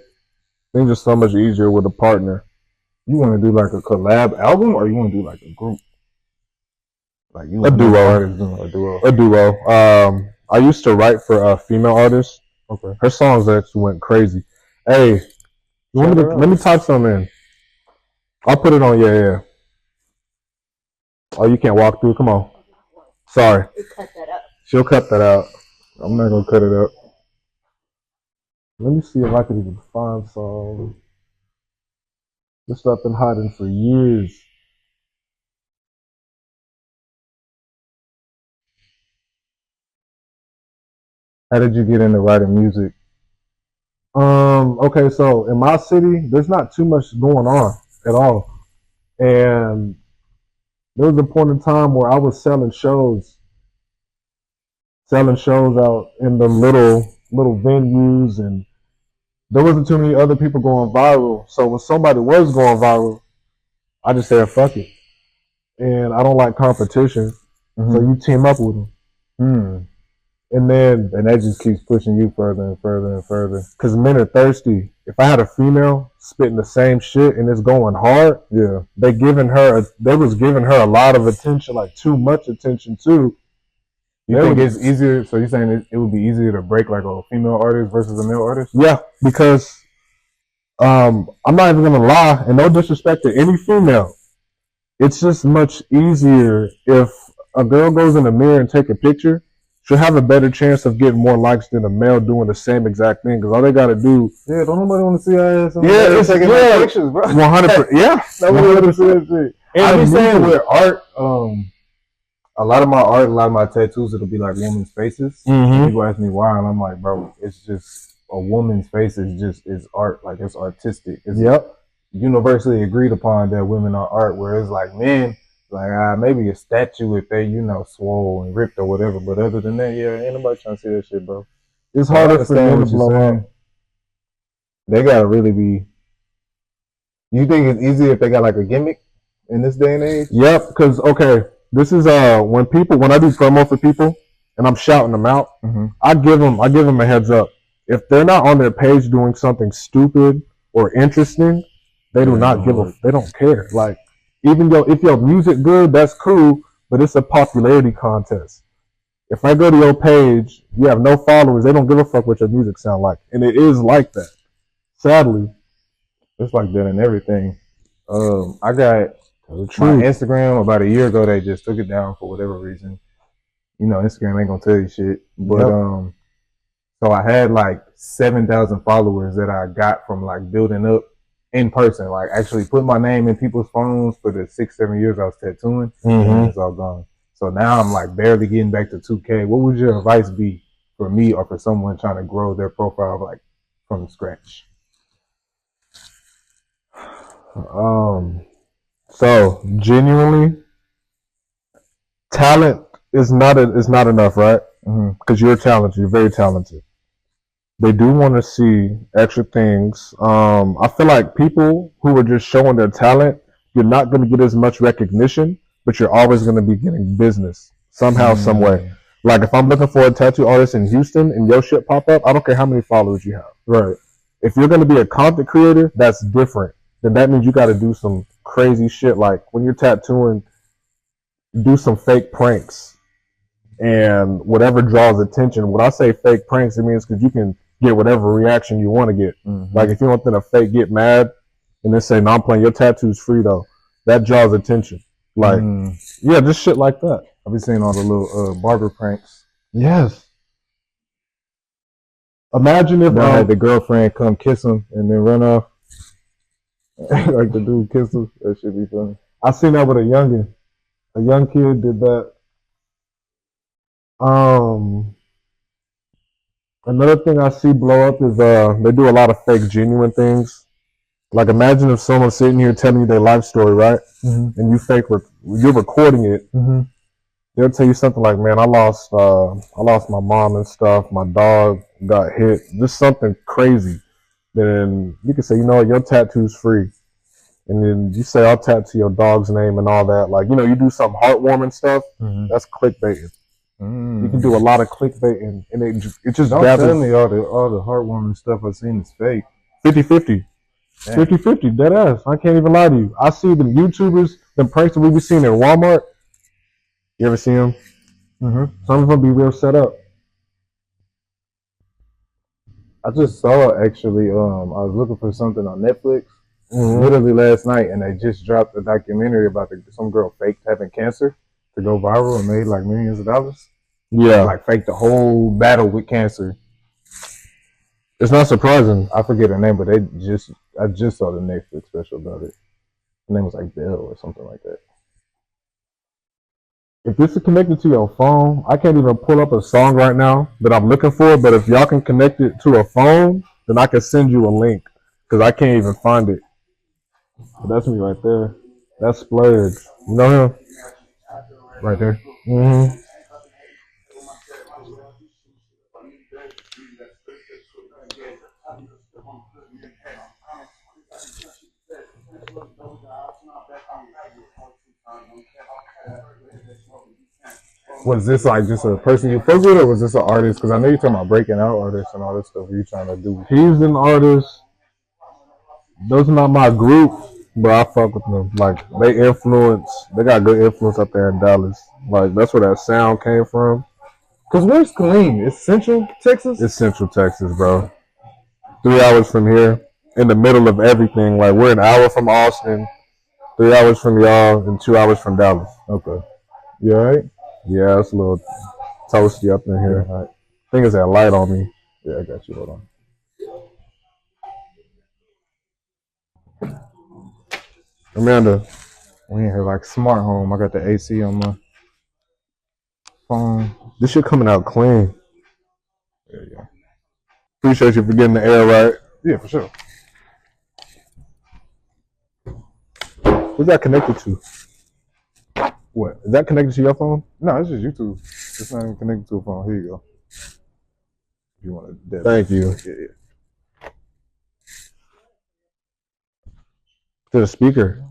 Things are so much easier with a partner. You want to do like a collab album, or you want to do like a group? Like you a duo. A duo. I used to write for a female artist. Okay. Her songs actually went crazy. Hey, let me type something in. I'll put it on. Yeah. Oh, you can't walk through. Come on. Sorry. Cut that up. She'll cut that out. I'm not gonna cut it up. Let me see if I can even find some. This stuff been hiding for years. How did you get into writing music? Okay, so in my city, there's not too much going on at all. And there was a point in time where I was selling shows out in the little venues, and there wasn't too many other people going viral. So when somebody was going viral, I just said, fuck it. And I don't like competition. Mm-hmm. So you team up with them. And that just keeps pushing you further and further and further. Because men are thirsty. If I had a female spitting the same shit and it's going hard, yeah, they was giving her a lot of attention, like too much attention too. You think it's easier? So you're saying it would be easier to break like a female artist versus a male artist? Yeah, because I'm not even gonna lie, and no disrespect to any female, it's just much easier if a girl goes in the mirror and take a picture. She'll have a better chance of getting more likes than a male doing the same exact thing. Because all they gotta do, don't nobody want to see our ass. It's taking pictures, bro. 100%. Yeah, nobody want to see that shit. And I be saying with art, a lot of my tattoos, it'll be like women's faces. Mm-hmm. People ask me why, and I'm like, bro, it's just a woman's face is art. Like it's artistic. It's universally agreed upon that women are art. Whereas like men, Like maybe a statue if they, swole and ripped or whatever. But other than that, yeah, ain't nobody trying to see that shit, bro. It's harder for them to blow up. They gotta really be. You think it's easy if they got like a gimmick in this day and age? Yep, because this is when I do promo for people and I'm shouting them out, I give them a heads up. If they're not on their page doing something stupid or interesting, they do not they don't care. Like, even if your music good, that's cool, but it's a popularity contest. If I go to your page, you have no followers, they don't give a fuck what your music sound like. And it is like that. Sadly. It's like that in everything. I got my Instagram about a year ago, they just took it down for whatever reason. Instagram ain't gonna tell you shit. But so I had like 7,000 followers that I got from like building up in person, like actually put my name in people's phones for the 6-7 years I was tattooing, and it's all gone. So now I'm like barely getting back to 2K. What would your advice be for me or for someone trying to grow their profile like from scratch? So genuinely, talent is not enough, right? Because you're talented, you're very talented. They do want to see extra things. I feel like people who are just showing their talent, you're not going to get as much recognition, but you're always going to be getting business somehow, some way. Like if I'm looking for a tattoo artist in Houston and your shit pop up, I don't care how many followers you have. Right. If you're going to be a content creator, that's different. Then that means you got to do some crazy shit. Like when you're tattooing, do some fake pranks and whatever draws attention. When I say fake pranks, it means because you can get whatever reaction you want to get. Like if you want them to fake get mad and then say, no, I'm playing, your tattoo's free though. That draws attention. Like, yeah, just shit like that. I've been seeing all the little barber pranks. Yes. Imagine if I had the girlfriend come kiss him and then run off. Like the dude kissed him. That should be funny. I seen that with a youngin. A young kid did that. Another thing I see blow up is they do a lot of fake genuine things. Like imagine if someone's sitting here telling you their life story, right? And you're recording it. They'll tell you something like, man, I lost my mom and stuff. My dog got hit. Just something crazy. Then you can say, you know what, your tattoo's free. And then you say, I'll tattoo your dog's name and all that. Like, you do some heartwarming stuff. That's clickbaiting. You can do a lot of clickbaiting, and it just don't tell me all the heartwarming stuff I've seen is fake. 50-50. 50-50, dead ass. I can't even lie to you. I see the YouTubers, the pranks that we be seeing in Walmart. You ever see them? Some of them be real set up. I just saw actually. I was looking for something on Netflix literally last night, and they just dropped a documentary about some girl faked having cancer to go viral and made like millions of dollars. Yeah, like faked the whole battle with cancer. It's not surprising. I forget her name, but I just saw the Netflix special about it. Her name was like Bill or something like that. If this is connected to your phone, I can't even pull up a song right now that I'm looking for, but if y'all can connect it to a phone, then I can send you a link, because I can't even find it. But that's me right there. That's Splurge. You know him? Right there. Was this like just a person you fuck with, or was this an artist? Because I know you're talking about breaking out artists and all this stuff. What you trying to do? He's an artist. Those are not my group, but I fuck with them. Like, they got good influence up there in Dallas. Like, that's where that sound came from. Because where's Killeen? It's Central Texas? It's Central Texas, bro. 3 hours from here, in the middle of everything. Like, we're an hour from Austin, 3 hours from y'all, and 2 hours from Dallas. Okay. You all right? Yeah, it's a little toasty up in here. All right. I think it's that light on me. Yeah, I got you. Hold on. Amanda. We in here like smart home. I got the AC on my phone. This shit coming out clean. Yeah. Appreciate you for getting the air right. Yeah, for sure. Who's that connected to? What? Is that connected to your phone? No, it's just YouTube. It's not even connected to a phone. Here you go. If you want to. Thank you. Yeah. To the speaker.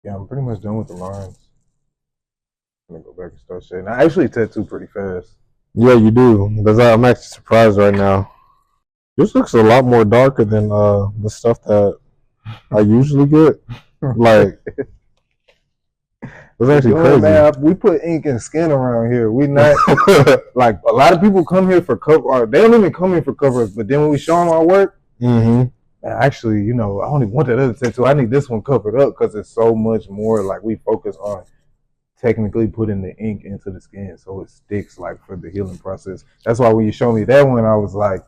Yeah, I'm pretty much done with the lines. I'm gonna go back and start shading. I actually tattoo pretty fast. Yeah, you do. I'm actually surprised right now. This looks a lot more darker than the stuff that I usually get. Like, it's actually crazy. Man, we put ink and skin around here. We not like a lot of people come here for cover art. They don't even come here for covers. But then when we show them our work, actually, I don't even want that other tattoo. I need this one covered up because it's so much more. Like we focus on technically putting the ink into the skin so it sticks like for the healing process. That's why when you show me that one, I was like,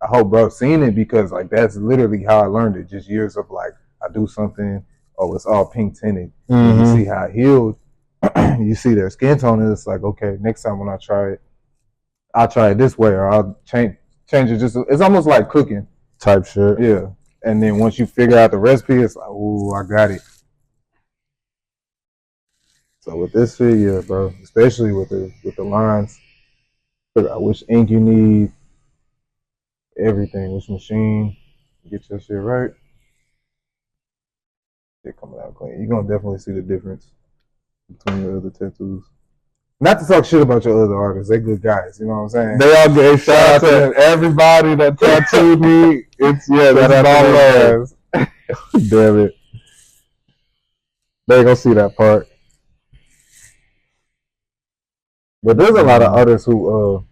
I hope bro seen it because like that's literally how I learned it. Just years of like I do something, oh it's all pink tinted. And you see how it healed. You see their skin tone and it's like, okay, next time when I try it, I'll try it this way or I'll change it. Just it's almost like cooking type shit. Yeah. And then once you figure out the recipe, it's like, ooh, I got it. So with this figure, bro, especially with the lines, figure out which ink you need, everything, which machine, get your shit right. Shit coming out clean. You're gonna definitely see the difference between the other tattoos. Not to talk shit about your other artists, they good guys, you know what I'm saying? They all get shout out to everybody that tattooed me. That's all love. Damn it. They ain't gonna see that part. But there's a lot of artists who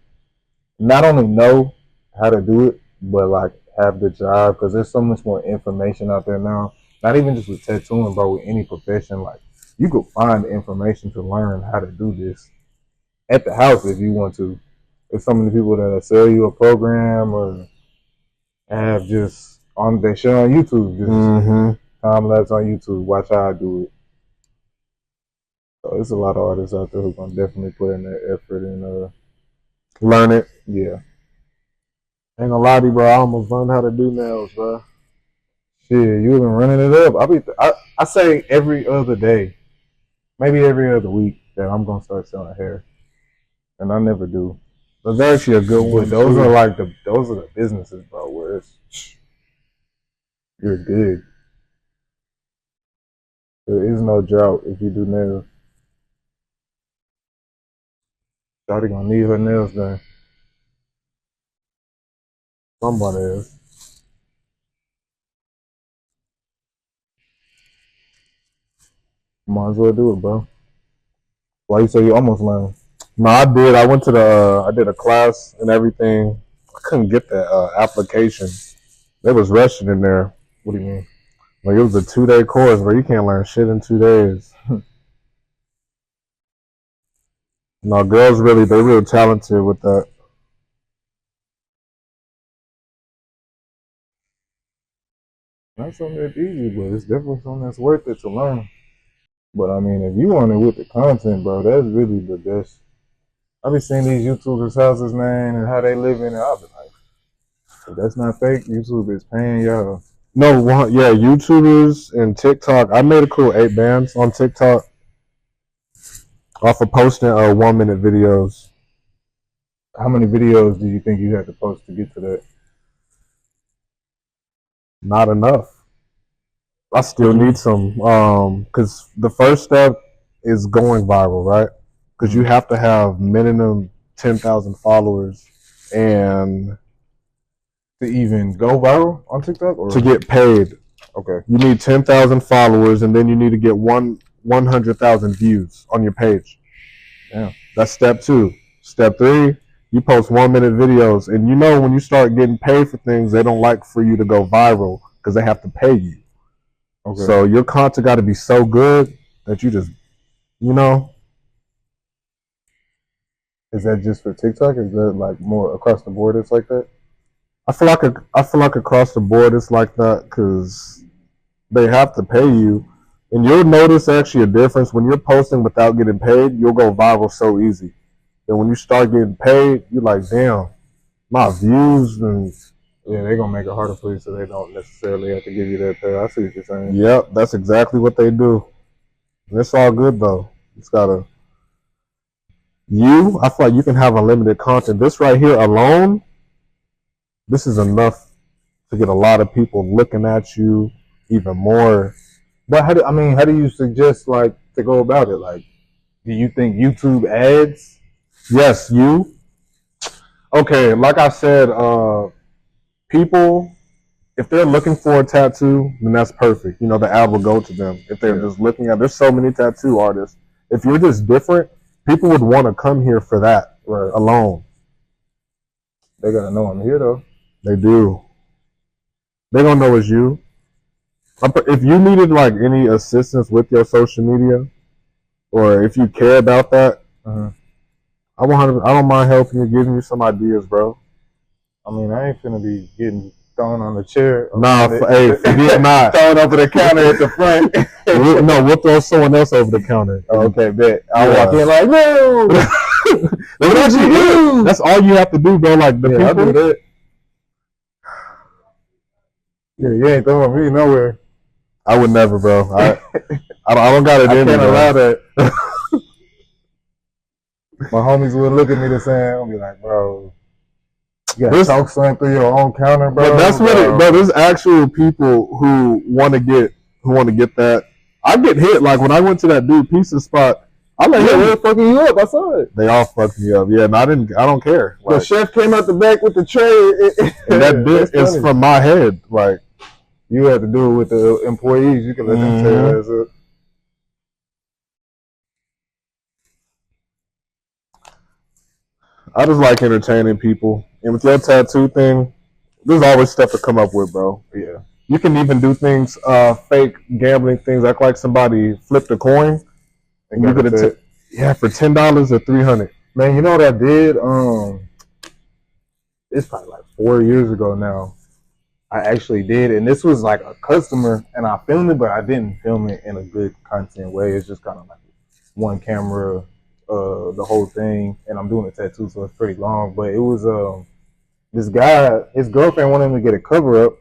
not only know how to do it, but like have the job because there's so much more information out there now. Not even just with tattooing, but with any profession. Like you could find information to learn how to do this at the house if you want to. There's so many people that sell you a program or have just on their show on YouTube, just time lapse on YouTube. Watch how I do it. So there's a lot of artists out there who gonna definitely put in their effort and learn it. Yeah. Ain't gonna lie to you, bro. I almost learned how to do nails, bro. Shit, you been running it up. I say every other day, maybe every other week that I'm gonna start selling hair, and I never do. That's actually a good one. Those are like those are the businesses, bro, where it's you're good. There is no drought if you do nails. Shawty gonna need her nails done. Somebody is. Might as well do it, bro. Why you say you almost learned? No, I did. I went to I did a class and everything. I couldn't get that application. They was rushing in there. What do you mean? Like it was a 2-day course, but you can't learn shit in 2 days. No, girls they're real talented with that. Not something that's easy, but it's definitely something that's worth it to learn. But I mean, if you want it with the content, bro, that's really the best. I be seeing these YouTubers' houses, man, and how they live in it. I'll be like, if that's not fake, YouTube is paying y'all. No, yeah, YouTubers and TikTok. I made a cool 8 bands on TikTok off of posting 1-minute videos. How many videos do you think you had to post to get to that? Not enough. I still need some, because the first step is going viral, right? Because you have to have minimum 10,000 followers and to even go viral on TikTok or to get paid. Okay. You need 10,000 followers and then you need to get 100,000 views on your page. Yeah. That's step 2. Step 3, you post 1-minute videos, and when you start getting paid for things, they don't like for you to go viral because they have to pay you. Okay. So your content got to be so good that you just, Is that just for TikTok? Is that like more across the board? It's like that. I feel like across the board it's like that because they have to pay you, and you'll notice actually a difference when you're posting without getting paid. You'll go viral so easy. And when you start getting paid, you're like, damn, my views and Yeah, they're gonna make it harder for you, so they don't necessarily have to give you that pay. I see what you're saying. Yep, that's exactly what they do. And it's all good though. It's gotta. I feel like you can have unlimited content. This right here alone, this is enough to get a lot of people looking at you even more. But how do you suggest like to go about it? Like, do you think YouTube ads? Yes, you. Okay, like I said, people, if they're looking for a tattoo, then that's perfect. You know, the ad will go to them. If they're just looking at, there's so many tattoo artists. If you're just different, people would want to come here for that alone. They gotta know I'm here though. They do. They don't know it's you. If you needed like any assistance with your social media, or if you care about that, I don't mind helping you, giving you some ideas, bro. I mean, I ain't finna be getting thrown on the chair. Nah, hey, forget not. Thrown over the counter at the front. We'll throw someone else over the counter. Oh, okay, bet. I'll walk in like, no. What you do? That's all you have to do, bro. Like the people. I do that. Yeah, you ain't throwing me nowhere. I would never, bro. I don't got it in me. I can't allow that. My homies would look at me the same. I'll be like, bro, you gotta talk something through your own counter, bro. But that's what bro. There's actual people who want to get that. I get hit. Like when I went to that dude pizza spot, I let him fucking you up. I saw it. They all fucked me up. Yeah, and I don't care. Like, the chef came out the back with the tray. And that bit is from my head. Like you have to do it with the employees. You can let them tear your ass up. I just like entertaining people. And with your tattoo thing, there's always stuff to come up with, bro. Yeah. You can even do things, fake gambling things, act like somebody flipped a coin. And you could have for $10 or $300. Man, you know what I did? It's probably like 4 years ago now. I actually did, and this was like a customer, and I filmed it, but I didn't film it in a good content way. It's just kind of like one camera, the whole thing, and I'm doing a tattoo, so it's pretty long. But it was this guy, his girlfriend wanted him to get a cover up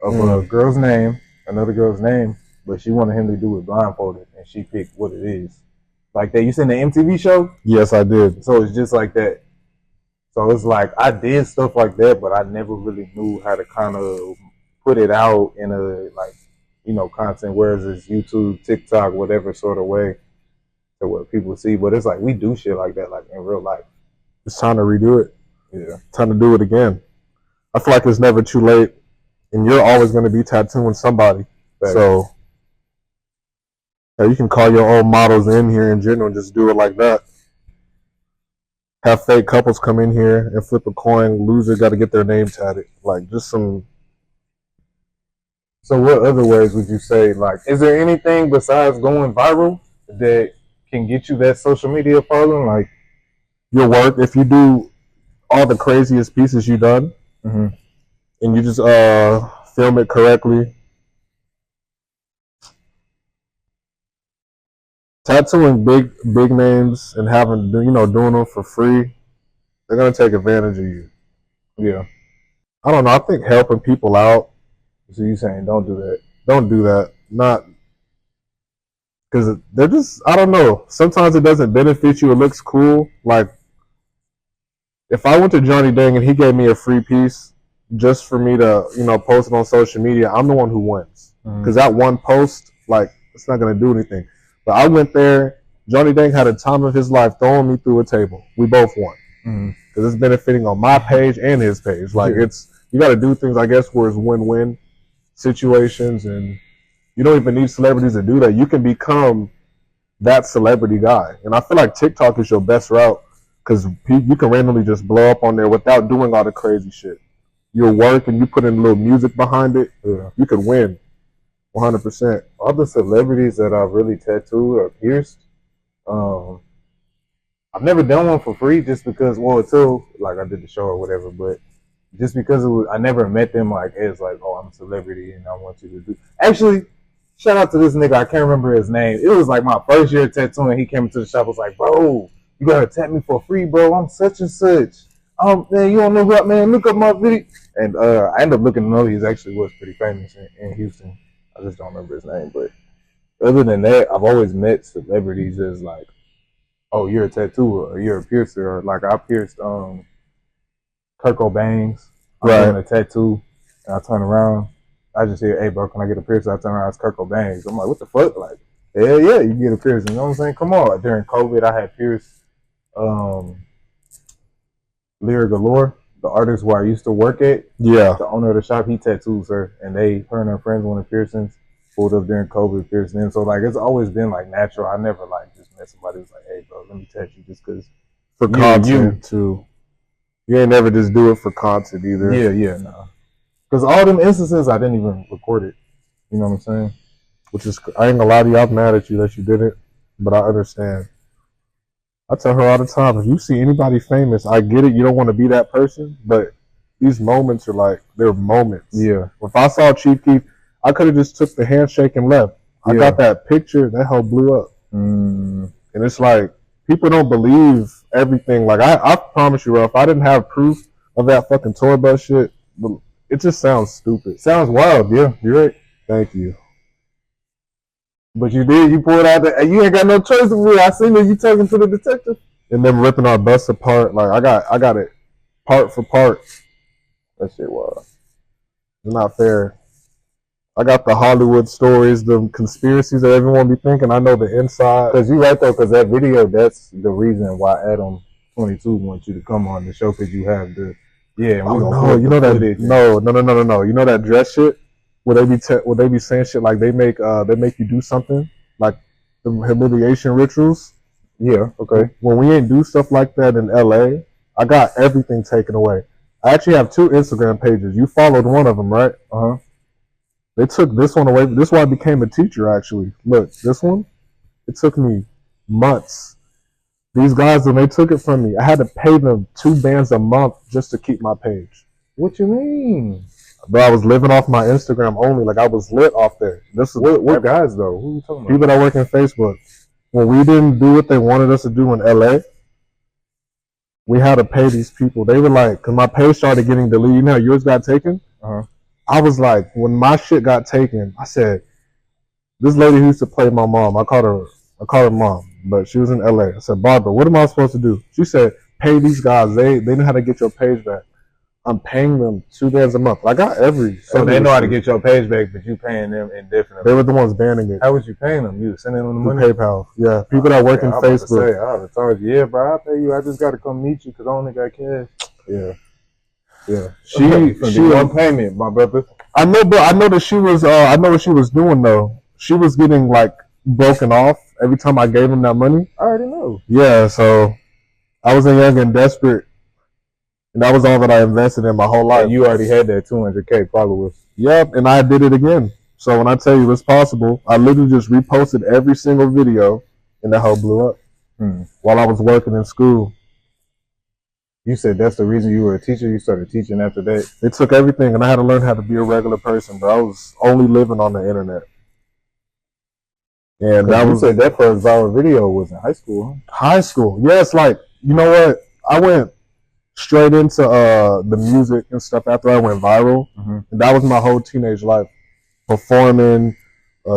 of a girl's name, another girl's name, but she wanted him to do it blindfolded, and she picked what it is. Like that. You seen the MTV show? Yes, I did. So it's just like that. So it's like I did stuff like that, but I never really knew how to kind of put it out in a like, you know, content, whereas it's YouTube, TikTok, whatever sort of way to what people see. But it's like we do shit like that, like in real life. It's time to redo it. Yeah. Time to do it again. I feel like it's never too late, and you're always going to be tattooing somebody. Right. So you can call your old models in here in general and just do it like that. Have fake couples come in here and flip a coin. Loser got to get their name tatted. Like just some. So what other ways would you say? Like, is there anything besides going viral that can get you that social media following? Like your work. If you do all the craziest pieces you've done, and you just film it correctly. Tattooing big names and having doing them for free, they're gonna take advantage of you. Yeah, I don't know. I think helping people out. So you saying don't do that? Don't do that. Not because they're just. I don't know. Sometimes it doesn't benefit you. It looks cool. Like if I went to Johnny Dang and he gave me a free piece just for me to post it on social media, I'm the one who wins because that one post, like, it's not gonna do anything. But I went there. Johnny Dang had a time of his life throwing me through a table. We both won because it's benefiting on my page and his page. Like you got to do things, I guess, where it's win-win situations, and you don't even need celebrities to do that. You can become that celebrity guy, and I feel like TikTok is your best route because you can randomly just blow up on there without doing all the crazy shit. Your work and you put in a little music behind it, you could win. 100%. All the celebrities that I've really tattooed or pierced, I've never done one for free just because, until like I did the show or whatever, but just because I never met them like as like, oh, I'm a celebrity and I want you to do. Actually, shout out to this nigga, I can't remember his name. It was like my first year tattooing. He came into the shop, was like, bro, you gotta tap me for free, bro. I'm such and such. Man, you don't know what, man, look up my video. And I ended up looking to know he actually was pretty famous in Houston. I just don't remember his name. But other than that, I've always met celebrities as like, oh, you're a tattooer or you're a piercer. Or like I pierced Kurt Cobain's. I'm doing a tattoo and I turn around. I just hear, hey, bro, can I get a piercing? I turn around, it's Kurt Cobain's. I'm like, what the fuck? Like, hell yeah, you can get a piercing. You know what I'm saying? Come on. During COVID, I had pierced Lyra Galore, the artist where I used to work at. Yeah. The owner of the shop, he tattoos her, and her and her friends wanted piercings. Pulled up during COVID, piercing them. So like, it's always been like natural. I never like just met somebody who's like, hey, bro, let me tattoo you just because. For content too. You ain't never just do it for content either. Yeah, no. Because all them instances, I didn't even record it. You know what I'm saying? Which is, I ain't gonna lie to you, I'm mad at you that you did it, but I understand. I tell her all the time, if you see anybody famous, I get it, you don't want to be that person, but these moments are like, they're moments. Yeah. If I saw Chief Keef, I could have just took the handshake and left. I got that picture, that hell blew up. And it's like, people don't believe everything. Like, I promise you, bro, if I didn't have proof of that fucking tour bus shit, it just sounds stupid. Sounds wild, yeah. You're right. Thank you. But you did. You pulled out and you ain't got no choice of me. I seen that you talking to the detective. And them ripping our bus apart. Like, I got it part for part. That shit wild. It's not fair. I got the Hollywood stories, the conspiracies that everyone be thinking. I know the inside. Because you right, though, because that video, that's the reason why Adam 22 wants you to come on the show, because you have the, you know that, no. You know that dress shit? Where they be saying shit like they make you do something? Like the humiliation rituals? Yeah, okay. When we ain't do stuff like that in LA, I got everything taken away. I actually have 2 Instagram pages. You followed one of them, right? Uh-huh. They took this one away. This is why I became a teacher, actually. Look, this one, it took me months. These guys, when they took it from me, I had to pay them $2 a month just to keep my page. What you mean? But I was living off my Instagram only. Like, I was lit off there. This is what guys, though? Who are you talking about? People that work in Facebook. When we didn't do what they wanted us to do in LA, we had to pay these people. They were like, because my page started getting deleted. You know how yours got taken? Uh-huh. I was like, when my shit got taken, I said, this lady who used to play my mom, I called her mom, but she was in LA. I said, Barbara, what am I supposed to do? She said, pay these guys. They know how to get your page back. I'm paying them $2 a month. I got So they know how to get your page back, but you paying them indefinitely. They were the ones banning it. How was you paying them? You were sending them the money? PayPal. Yeah. People that work in Facebook. I would have told you, yeah, bro, I'll pay you. I just got to come meet you because I only got cash. Yeah. Yeah. She one payment, my brother. I know, but I know that she was. I know what she was doing though. She was getting like broken off every time I gave him that money. I already know. Yeah. So I was young and desperate, and that was all that I invested in my whole life. And you already had that 200K followers. Yep, and I did it again. So when I tell you it's possible, I literally just reposted every single video, and the hell blew up while I was working in school. You said that's the reason you were a teacher? You started teaching after that? They took everything, and I had to learn how to be a regular person, but I was only living on the internet. And that was that first viral video was in high school, huh? High school. Yeah, it's like, you know what? I went straight into the music and stuff after I went viral. And that was my whole teenage life. Performing,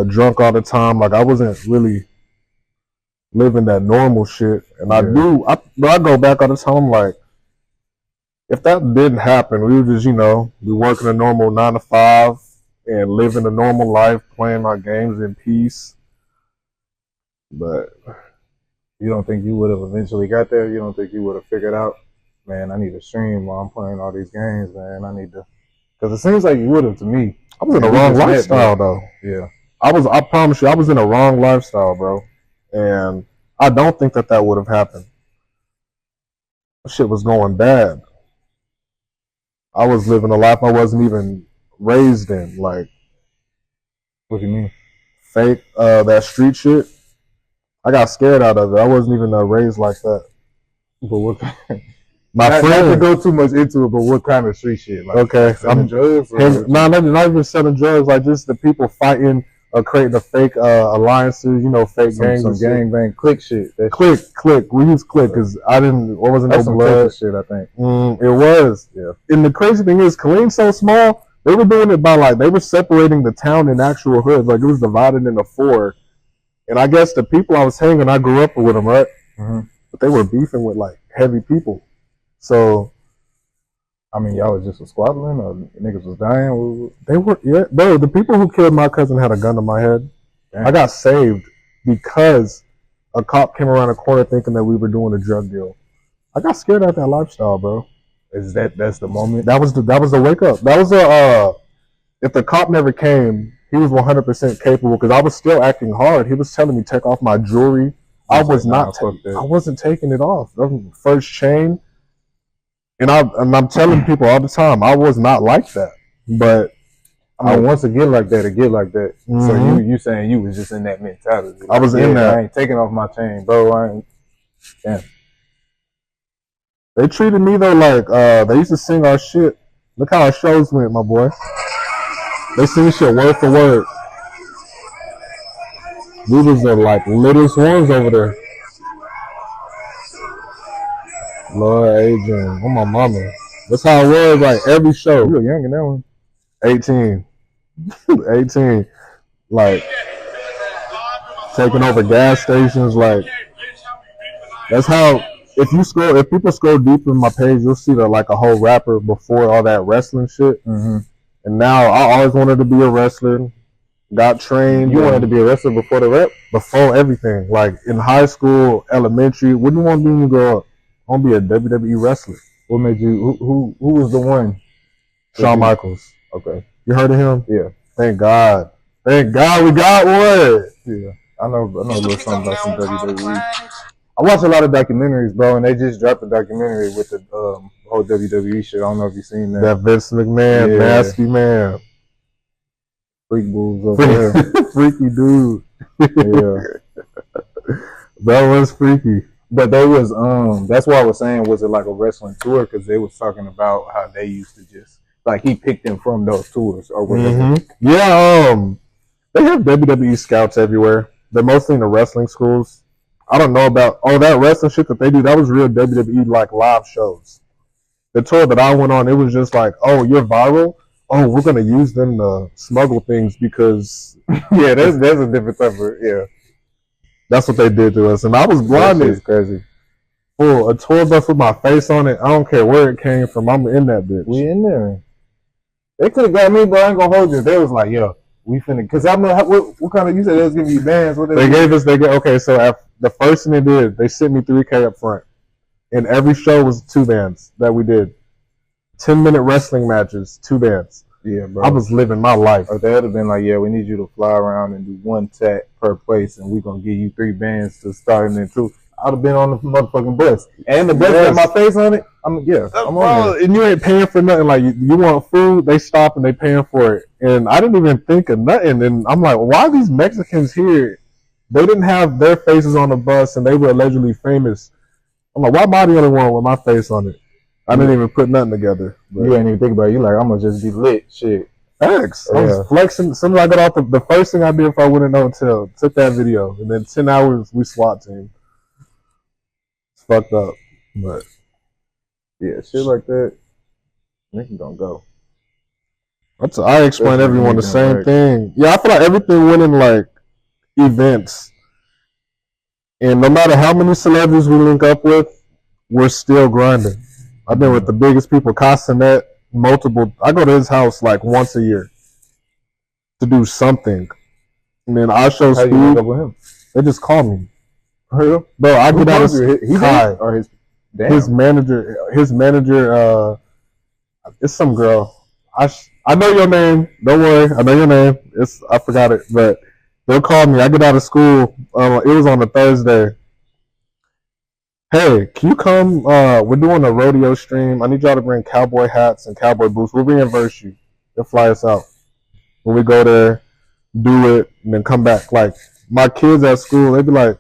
drunk all the time. Like, I wasn't really living that normal shit. And I go back all the time, I'm like, if that didn't happen, we would just, be working a normal 9 to 5 and living a normal life, playing our games in peace. But you don't think you would have eventually got there? You don't think you would have figured out, man, I need to stream while I'm playing all these games, man. I need to, because it seems like you would have to me. I was in the wrong lifestyle, though. Yeah. I promise you, I was in the wrong lifestyle, bro. And I don't think that would have happened. Shit was going bad. I was living a life I wasn't even raised in. Like, what do you mean? Fake, that street shit. I got scared out of it. I wasn't even raised like that. But what kind? Not to go too much into it, but what kind of street shit? Like, okay. Selling drugs? Not even selling drugs, like just the people fighting creating a fake alliances, fake gangs, some gangbang click shit. That's click. We use click because wasn't no some blood. Texas shit, I think. It was. Yeah. And the crazy thing is, Killeen's so small. They were doing it by they were separating the town in actual hoods. Like it was divided into 4. And I guess the people I was hanging, I grew up with them, right? Mm-hmm. But they were beefing with heavy people. So, I mean, y'all was just squabbling, or niggas was dying. They were, yeah, bro. The people who killed my cousin had a gun to my head. Damn. I got saved because a cop came around the corner thinking that we were doing a drug deal. I got scared at that lifestyle, bro. That's the moment? That was the wake up. That was if the cop never came, he was 100% capable because I was still acting hard. He was telling me take off my jewelry. I wasn't taking it off. First chain. And I'm telling people all the time, I was not like that. But I mean, once it get like that, it get like that. Mm-hmm. So you saying you was just in that mentality? I was in that. I ain't taking off my chain, bro. I ain't. Damn. They treated me though like they used to sing our shit. Look how our shows went, my boy. They sing shit word for word. We was the littlest ones over there. Lord Adrean, oh my mama. That's how it was every show. You were young in that one. 18. 18. Taking over gas stations, that's how if people scroll deep in my page, you'll see that a whole rapper before all that wrestling shit. Mm-hmm. And now I always wanted to be a wrestler. Got trained. You wanted to be a wrestler before the rap? Before everything. In high school, elementary. What do you want to be when you grow up? I want to be a WWE wrestler. What made you? Who was the one? Shawn Michaels. Okay. You heard of him? Yeah. Thank God. Thank God we got one. Yeah. I know a little something about some WWE. I watch a lot of documentaries, bro, and they just dropped a documentary with the whole WWE shit. I don't know if you've seen that. That Vince McMahon, nasty man. Freak bulls over there. Freaky dude. Yeah. That was freaky. But they was that's why I was saying, was it like a wrestling tour? Because they was talking about how they used to just he picked them from those tours or whatever. Mm-hmm. Yeah, they have WWE scouts everywhere. They're mostly in the wrestling schools. I don't know about that wrestling shit that they do. That was real WWE live shows. The tour that I went on, it was just oh, you're viral. Oh, we're gonna use them to smuggle things because there's a different type of That's what they did to us, and I was blinded. That's crazy. A tour bus with my face on it. I don't care where it came from. I'm in that bitch. We in there. They could have got me, but I ain't gonna hold you. They was like, yo, we finna. Because I'm what kind of, you said they was giving you bands. What they gave us, okay, so the first thing they did, they sent me $3,000 up front. And every show was 2 bands that we did. 10-minute wrestling matches, 2 bands. Yeah, bro. I was living my life. Or they would have been like, yeah, we need you to fly around and do 1 tat per place, and we're going to give you 3 bands to start and then 2. I'd have been on the motherfucking bus. And the bus had my face on it. I'm on there. And you ain't paying for nothing. You want food, they stop and they paying for it. And I didn't even think of nothing. And I'm like, why are these Mexicans here? They didn't have their faces on the bus and they were allegedly famous. I'm like, why am I the only one with my face on it? I didn't even put nothing together. You ain't even think about it. You like, I'm going to just be lit. Shit. Thanks. I was flexing. As soon as I got off, the first thing I did if I went in the hotel, took that video. And then 10 hours, we SWAT team. It's fucked up. But yeah, shit like that, niggas don't go. I explain everyone the same thing. Yeah, I feel like everything went in events. And no matter how many celebrities we link up with, we're still grinding. I've been with the biggest people, Kai Cenat, multiple. I go to his house once a year to do something. And then iShowSpeed. How you link up with him? They just call me. Bro, I get out of Kai or his manager. His manager. It's some girl. I know your name. Don't worry. I know your name. I forgot it, but they'll call me. I get out of school. It was on a Thursday. Hey, can you come? We're doing a rodeo stream. I need y'all to bring cowboy hats and cowboy boots. We'll reimburse you. They'll fly us out. When we go there, do it, and then come back. My kids at school, they be like,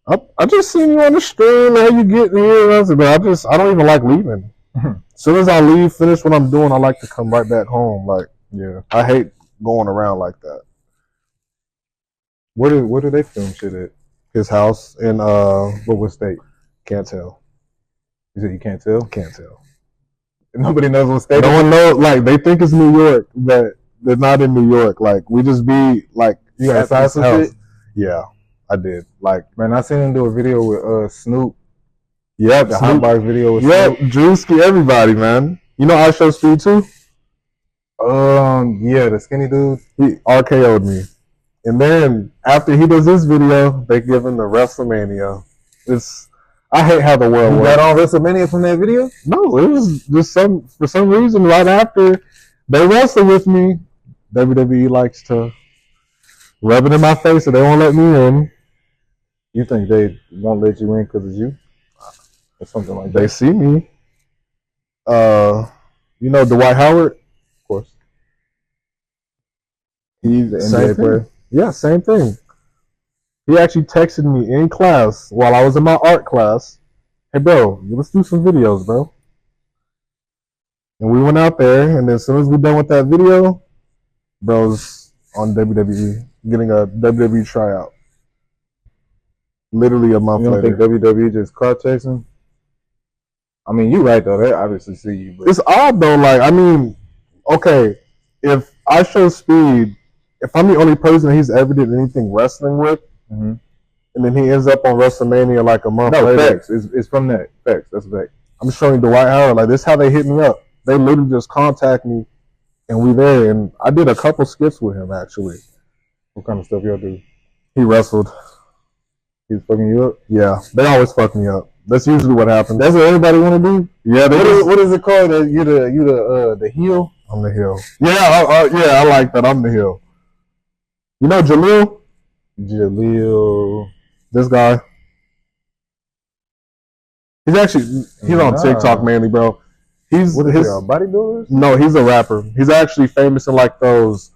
I just seen you on the stream. How you getting here? But I don't even like leaving. As soon as I leave, finish what I'm doing, I like to come right back home. I hate going around like that. Where do they film shit at? His house in What state? can't tell. You said you can't tell? Can't tell. Nobody knows what state. No one knows. Like they think it's New York, but they're not in New York. Like we just be like You got at size his some house. shit? Yeah, I did. Like Man, I seen him do a video with Snoop. yep, The Snoop. Hotbox video with Yep, Snoop. Drewski, everybody, man. You know iShowSpeed too? Yeah, the skinny dude. He RKO'd me. And then after he does this video, they give him the WrestleMania. I hate how the world You works. got on WrestleMania from that video? No, it was just for some reason right after they wrestle with me, WWE likes to rub it in my face so they won't let me in. You think they won't let you in because it's you? Or something like They that? see me. You know Dwight Howard? Of course. He's The same NBA thing. player? Yeah, same thing. He actually texted me in class while I was in my art class. Hey, bro, let's do some videos, bro. And we went out there, and then as soon as we done with that video, bro's on WWE, getting a WWE tryout. Literally a month You don't later. think WWE just car chasing? I mean, you're right though. They obviously see you, but It's odd though. Like, I mean, okay, if iShowSpeed, if I'm the only person he's ever did anything wrestling with, Mhm. and then he ends up on WrestleMania like a month no later, facts. It's from that facts. That's fact. I'm showing Dwight Howard, like, this is how they hit me up. They literally just contact me, and we there. And I did a couple skits with him, actually. What kind of stuff y'all do? He wrestled. He's fucking you up. Yeah, they always fuck me up. That's usually what happens. That's what everybody want to do. Yeah, What is it called? You the heel. I'm the heel. Yeah, I like that. I'm the heel. You know Jaleel? Jaleel. This guy. He's on Nah. TikTok mainly, bro. He's What is y'all bodybuilders? No, he's a rapper. He's actually famous in like those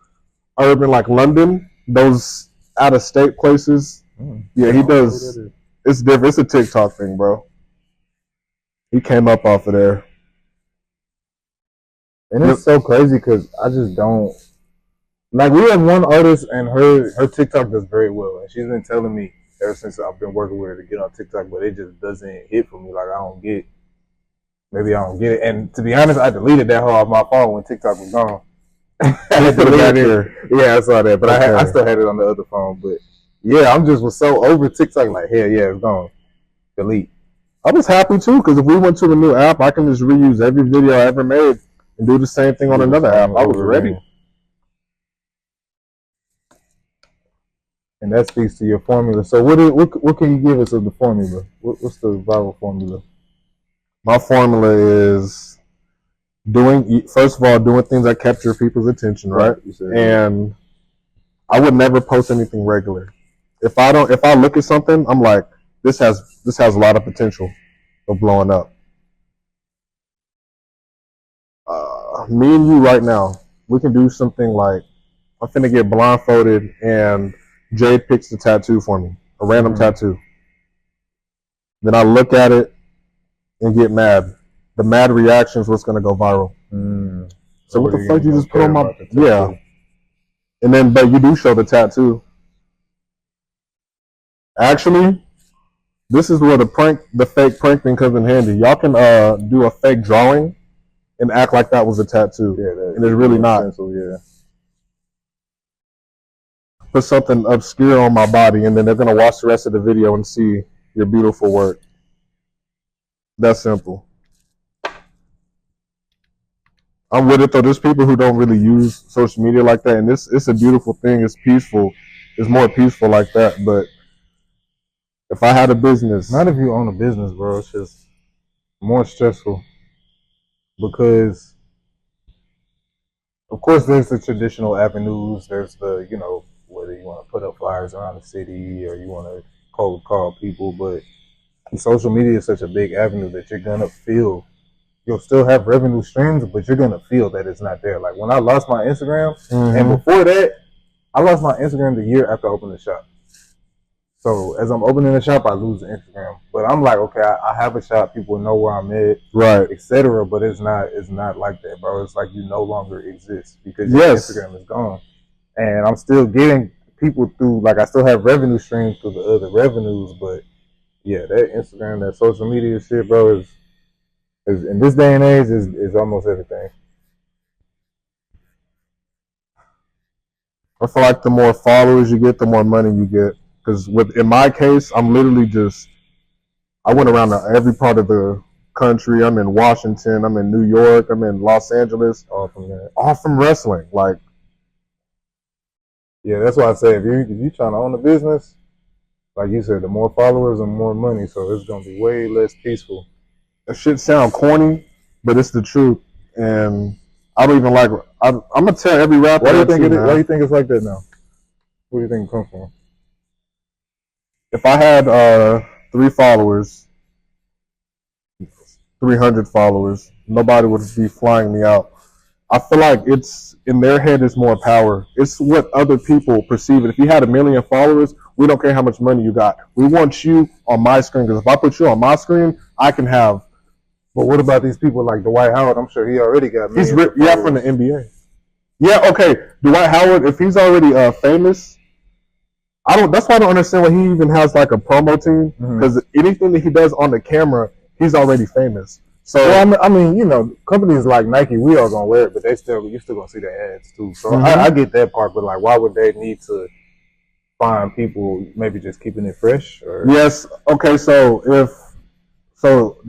urban, like London, those out of state places. Yeah, he does. It's different. It's a TikTok thing, bro. He came up off of there. And it's so crazy because I just don't like. We have one artist and her TikTok does very well, and she's been telling me ever since I've been working with her to get on TikTok, but it just doesn't hit for me. Like I don't get. Maybe I don't get it. And to be honest, I deleted that whole off my phone when TikTok was gone. I had Put it back deleted here. it. Yeah, I saw that, but I Okay. still had it on the other phone. But yeah, I'm just was so over TikTok. Like hell yeah, it's gone. Delete. I was happy too, because if we went to the new app, I can just reuse every video I ever made and do the same thing on another app. I was ready. And that speaks to your formula. So what can you give us of the formula? What's the viral formula? My formula is first of all, doing things that capture people's attention, right? You said, And I would never post anything regular. If I look at something, I'm like, this has a lot of potential of blowing up. Me and you right now, we can do something like, I'm finna get blindfolded and Jade picks the tattoo for me, a random tattoo. Then I look at it and get mad. The mad reaction is what's gonna go viral. So what the fuck you just put on my And then, but you do show the tattoo. Actually, this is where the fake prank thing comes in handy. Y'all can do a fake drawing and act like that was a tattoo. Yeah, and it's really not. Pencil, yeah. Put something obscure on my body, and then they're gonna watch the rest of the video and see your beautiful work. That's simple. I'm with it though. There's people who don't really use social media like that, and it's a beautiful thing. It's peaceful. It's more peaceful like that. But if I had a business, Not if you own a business, bro. It's just more stressful because, of course, there's the traditional avenues. There's the, whether you want to put up flyers around the city or you want to cold call people, but social media is such a big avenue that you're gonna feel. You'll still have revenue streams, but you're gonna feel that it's not there. Like when I lost my Instagram, and before that, I lost my Instagram the year after I opened the shop. So as I'm opening the shop, I lose the Instagram. But I'm like, okay, I have a shop. People know where I'm at, right, etc. But it's not like that, bro. It's like you no longer exist because your Yes. Instagram is gone. And I'm still getting people through, like, I still have revenue streams through the other revenues, but yeah, that Instagram, that social media shit, bro, is in this day and age is almost everything. I feel like the more followers you get, the more money you get. Because in my case, I'm literally I went around to every part of the country. I'm in Washington. I'm in New York. I'm in Los Angeles. All from that. All from wrestling. Like, yeah, that's why I say if you trying to own a business, like you said, the more followers and more money, so it's gonna be way less peaceful. that shit sound corny, but it's the truth. And I don't even like. I'm gonna tell every rapper. Why do you think it's like that now? Where do you think it comes from? If I had 3 followers, 300 followers, nobody would be flying me out. I feel like it's in their head is more power. It's what other people perceive it. If you had 1 million followers, we don't care how much money you got. We want you on my screen, because if I put you on my screen, I can have. But what about these people like Dwight Howard? I'm sure he already got millions. He's from the NBA. Yeah, okay. Dwight Howard, if he's already famous, that's why I don't understand why he even has like a promo team, because anything that he does on the camera, he's already famous. So well, I mean, you know, companies like Nike, we are gonna wear it, but you still gonna see their ads too. So I get that part, but like, why would they need to find people maybe just keeping it fresh? Or? Yes. Okay. So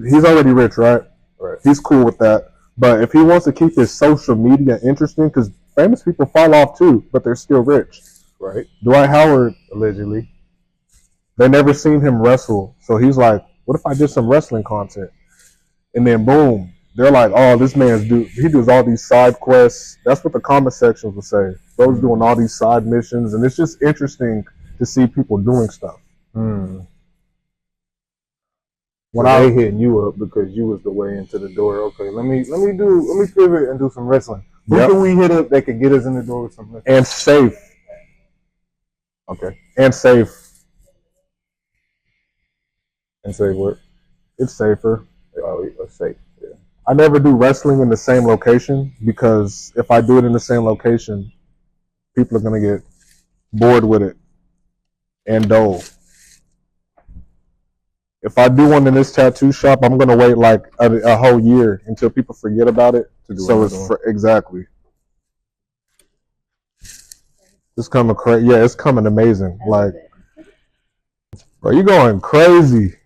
he's already rich, right? Right. He's cool with that. But if he wants to keep his social media interesting, because famous people fall off too, but they're still rich. Right. Dwight Howard, allegedly, they never seen him wrestle, so he's like, "What if I did some wrestling content?" And then boom, they're like, "Oh, this he does all these side quests." That's what the comment sections will say. Bro's doing all these side missions, and it's just interesting to see people doing stuff. When they hitting you up because you was the way into the door. Okay, let me pivot and do some wrestling. Who can we hit up that could get us in the door with some wrestling? And safe. Okay. And safe. And safe what? It's safer. Oh, it's safe. Yeah. I never do wrestling in the same location, because if I do it in the same location, people are gonna get bored with it and dull. If I do one in this tattoo shop, I'm gonna wait like a whole year until people forget about it. Exactly. It's coming crazy. Yeah, it's coming amazing. Like, bro, you going crazy.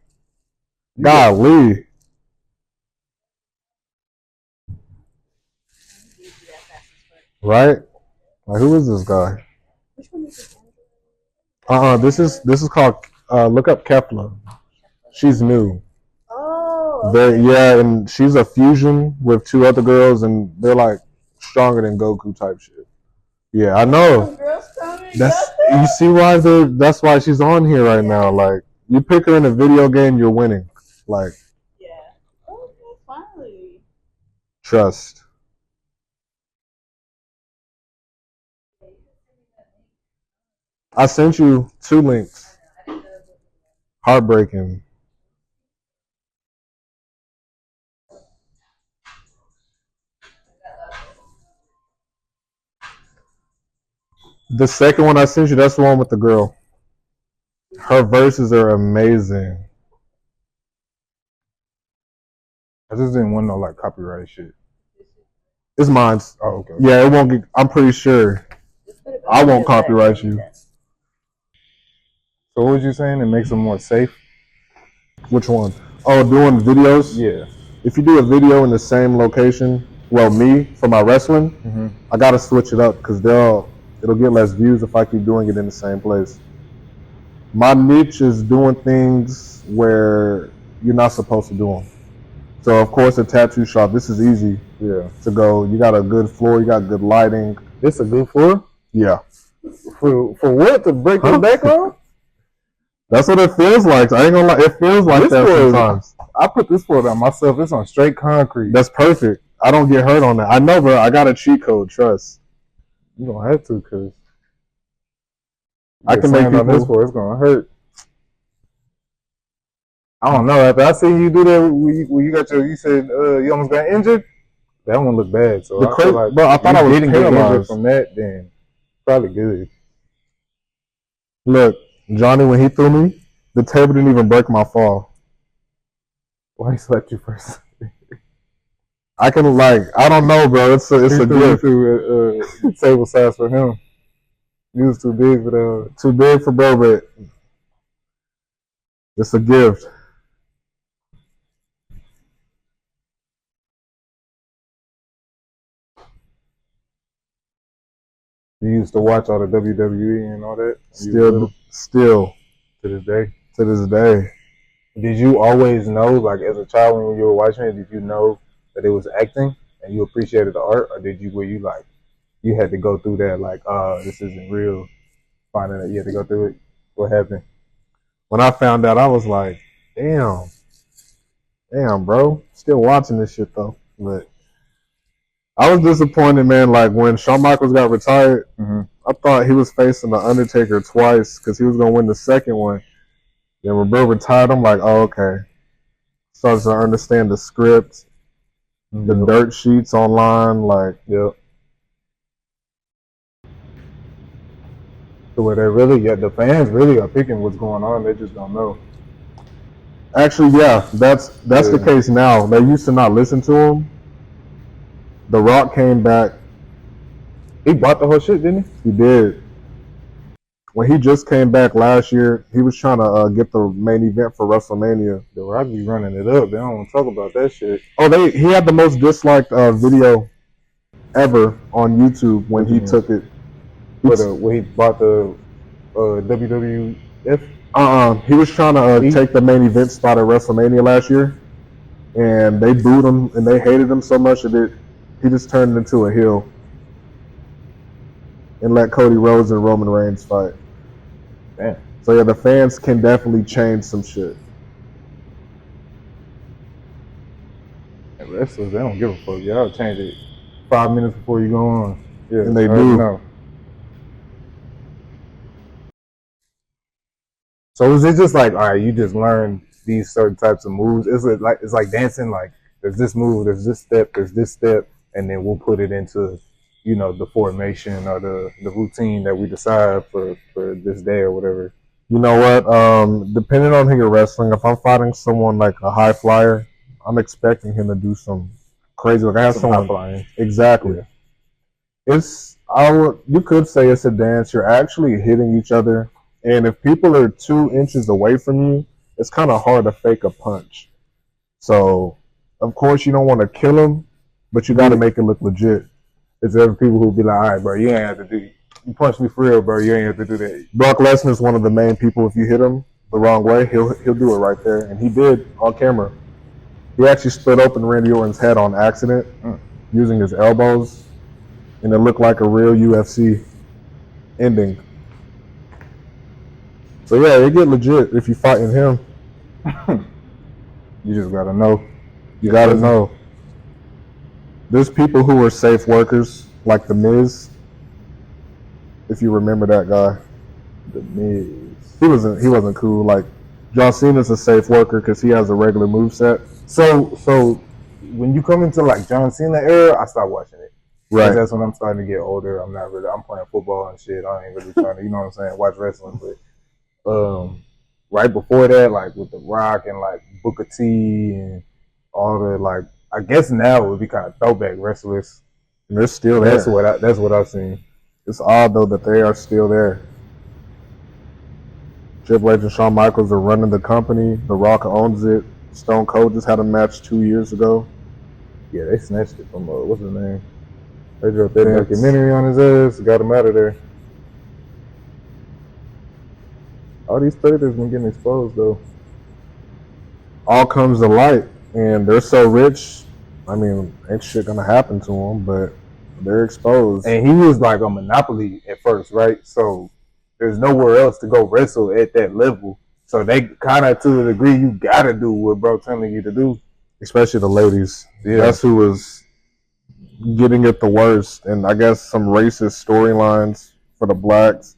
Golly. Right? Like, who is this guy? This is called look up Kefla. She's new. Oh. Yeah, and she's a fusion with 2 other girls, and they're like stronger than Goku type shit. Yeah, I know. You see why that's why she's on here right now. Like, you pick her in a video game, you're winning. Like, yeah. Okay, finally. Trust. I sent you 2 links. Heartbreaking. The second one I sent you, that's the one with the girl. Her verses are amazing. I just didn't want no like copyright shit. It's mine. Oh, okay. Yeah, it won't get. I'm pretty sure I won't copyright you. So what was you saying? It makes them more safe? Which one? Oh, doing videos? Yeah. If you do a video in the same location, well, me, for my wrestling, I got to switch it up, because it'll get less views if I keep doing it in the same place. My niche is doing things where you're not supposed to do them. So, of course, a tattoo shop, this is easy to go. You got a good floor. You got good lighting. This a good floor? Yeah. For what? To break the background? That's what it feels like. I ain't gonna lie. It feels like that sometimes. I put this floor down myself. It's on straight concrete. That's perfect. I don't get hurt on that. I know, bro. I got a cheat code. Trust. You don't have to, because I can make people. On this floor, it's gonna hurt. I don't know. After I seen you do that, when you said you almost got injured. That one looked bad. So I thought I was paralyzed from that. Then probably good. Look, Johnny, when he threw me, the table didn't even break my fall. Why he slapped you first? I can I don't know, bro. It's a gift. Table size for him. He was too big for that. Too big for bro, but it's a gift. You used to watch all the WWE and all that? Still. To this day? To this day. Did you always know, like as a child when you were watching it, did you know that it was acting and you appreciated the art? Or were you like, you had to go through that, like, this isn't real, finding that you had to go through it? What happened? When I found out, I was like, damn, bro. Still watching this shit though. But I was disappointed, man. Like when Shawn Michaels got retired, I thought he was facing the Undertaker twice because he was gonna win the second one. Then when Bro retired, I'm like, oh, okay. Started to understand the script, the dirt sheets online, like, yep. So where the fans really are picking what's going on, they just don't know. Actually, yeah, that's the case now. They used to not listen to him. The Rock came back. He bought the whole shit, didn't he? He did. When he just came back last year, he was trying to get the main event for WrestleMania. The Rock be running it up. They don't want to talk about that shit. Oh, he had the most disliked video ever on YouTube when he took it. When he bought the WWF? He was trying to take the main event spot at WrestleMania last year, and they booed him and they hated him so much that he just turned into a heel and let Cody Rhodes and Roman Reigns fight. Damn. So yeah, the fans can definitely change some shit. And wrestlers, they don't give a fuck. Y'all change it 5 minutes before you go on. Yeah, and they do. Know. So is it just like, all right, you just learn these certain types of moves? It's like dancing. Like there's this move, there's this step, and then we'll put it into, the formation or the routine that we decide for this day or whatever. You know what? Depending on who you're wrestling, if I'm fighting someone like a high flyer, I'm expecting him to do some crazy. Like I have someone high flying. Exactly. Yeah. You could say it's a dance. You're actually hitting each other, and if people are 2 inches away from you, it's kind of hard to fake a punch. So, of course, you don't want to kill them, but you got to make it look legit. It's other people who be like, all right, bro, you ain't have to do. You punch me for real, bro. You ain't have to do that. Brock Lesnar is one of the main people. If you hit him the wrong way, he'll do it right there, and he did on camera. He actually split open Randy Orton's head on accident using his elbows, and it looked like a real UFC ending. So yeah, it get legit if you fighting him. You just gotta know. You gotta know. There's people who are safe workers, like The Miz. If you remember that guy, The Miz. He wasn't cool. Like John Cena's a safe worker because he has a regular moveset. So when you come into like John Cena era, I stopped watching it. Right. That's when I'm starting to get older. I'm playing football and shit. I ain't really trying to, you know what I'm saying, watch wrestling. But right before that, like with The Rock and like Booker T and all the like, I guess now it would be kind of throwback wrestlers. And they're still there. That's what I've seen. It's odd though that they are still there. Triple H and Shawn Michaels are running the company. The Rock owns it. Stone Cold just had a match 2 years ago. Yeah, they snatched it from what's his name? They dropped that documentary on his ass, got him out of there. All these predators been getting exposed though. All comes to light, and they're so rich. I mean, ain't shit gonna happen to them, but they're exposed. And he was like a monopoly at first, right? So there's nowhere else to go wrestle at that level. So they kind of, to a degree, you gotta do what bro telling you to do. Especially the ladies. Yeah. That's who was getting it the worst. And I guess some racist storylines for the blacks.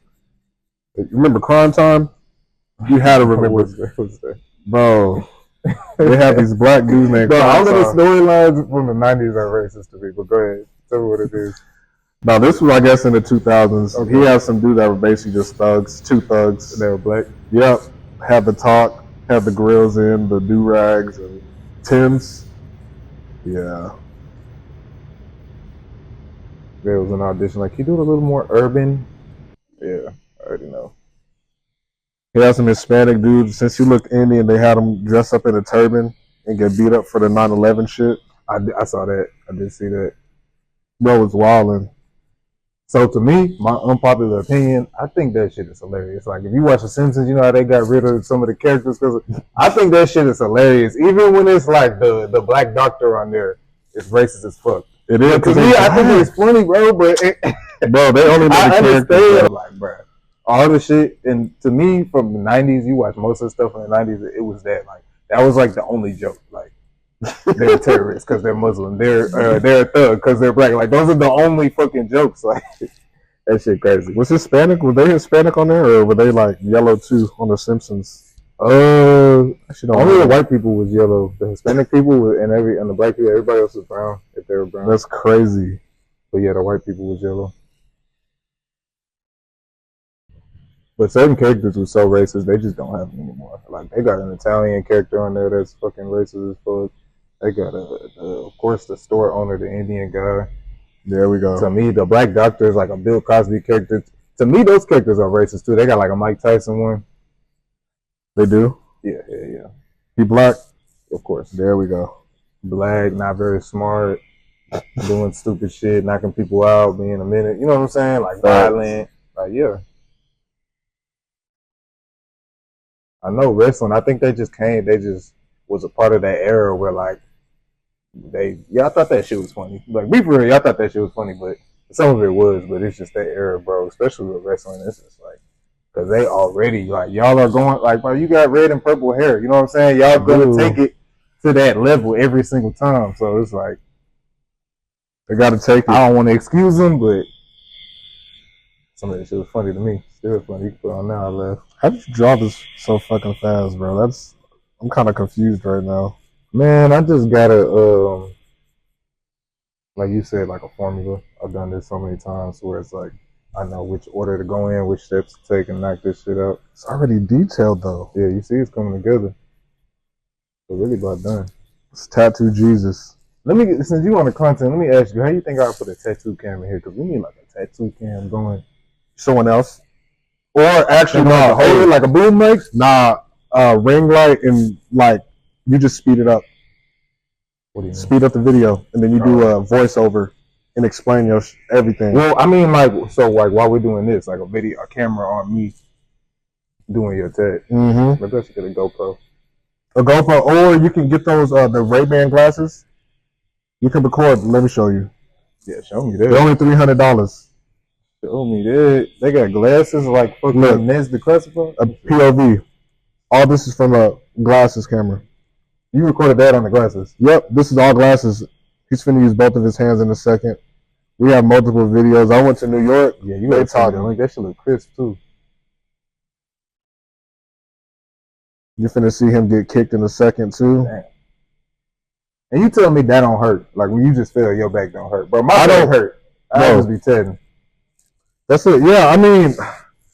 You remember Crime Time? You had to remember. What's that? Bro, they have these black dudes named Bro, Crime all of the Time. storylines from the 90s are racist to me, but go ahead. Tell me what it is. No, this was, I guess, in the 2000s. Okay. He had some dudes that were basically just thugs, two thugs. They were black? Yep. Had the talk, had the grills in, the do-rags, and Timbs. Yeah. There was an audition. Like, he do it a little more urban. Yeah, I already know. He had some Hispanic dudes. Since he looked Indian, they had him dress up in a turban and get beat up for the 9/11 shit. I saw that. I did see that. Bro was wilding. So to me, my unpopular opinion, I think that shit is hilarious. Like, if you watch The Simpsons, you know how they got rid of some of the characters? Because I think that shit is hilarious. Even when it's like the black doctor on there, it's racist as fuck. It is. To me, I think it's funny, bro, but bro, they only made the characters. Like, bro, all the shit, and to me, from the 90s, you watch most of the stuff in the 90s, it was that. Like, that was like the only joke. Like, they're terrorists because they're Muslim. They're a thug because they're black. Like, those are the only fucking jokes. Like, that shit crazy. Was Hispanic? Were they Hispanic on there, or were they like yellow too on The Simpsons? Only the white people was yellow. The Hispanic people were, and the black people, everybody else was brown. If they were brown, that's crazy. But yeah, the white people was yellow. But certain characters were so racist, they just don't have them anymore. Like, they got an Italian character on there that's fucking racist as fuck. They got of course, the store owner, the Indian guy. There we go. To me, the black doctor is like a Bill Cosby character. To me, those characters are racist too. They got like a Mike Tyson one. They do? Yeah. He black? Of course. There we go. Black, not very smart, doing stupid shit, knocking people out, being a minute. You know what I'm saying? Like, violent. Like, yeah. I know wrestling. I think they just was a part of that era where, like, I thought that shit was funny. Like, be for real, I thought that shit was funny, but some of it was, but it's just that era, bro. Especially with wrestling, it's just like, because they already, like, y'all are going, like, bro, you got red and purple hair. You know what I'm saying? Y'all gonna take it to that level every single time. So it's like, they gotta take it. I don't want to excuse them, but some of that shit was funny to me. Still funny. You can put on now, I laugh. How did you draw this so fucking fast, bro? I'm kind of confused right now. Man, I just gotta, like you said, like a formula. I've done this so many times where it's like, I know which order to go in, which steps to take and knock this shit out. It's already detailed, though. Yeah, you see it's coming together. We're really about done. It's Tattoo Jesus. Since you on the content, let me ask you, how you think I'll put a tattoo cam in here? Because we need like a tattoo cam going. Someone else? Or actually, no, hold it like a boom mic? Nah, ring light and like, you just speed it up. What do you mean? Speed up the video, and then you do a voiceover and explain your everything. Well, I mean, like, so like while we're doing this, like a camera on me doing your tat. Mm-hmm. Maybe I should get a GoPro. A GoPro, or you can get those the Ray-Ban glasses. You can record. Let me show you. Yeah, show me that. They're only $300. Show me that. They got glasses like fucking Nez the Classified. A POV. All this is from a glasses camera. You recorded that on the glasses? Yep, this is all glasses. He's finna use both of his hands in a second. We have multiple videos. I went to New York. Yeah, you gotta tell me the link. That shit look crisp too. You're finna see him get kicked in a second too. Damn. And you tell me that don't hurt. Like when you just feel your back don't hurt. Bro, my back hurt. I just be telling. That's it. Yeah, I mean,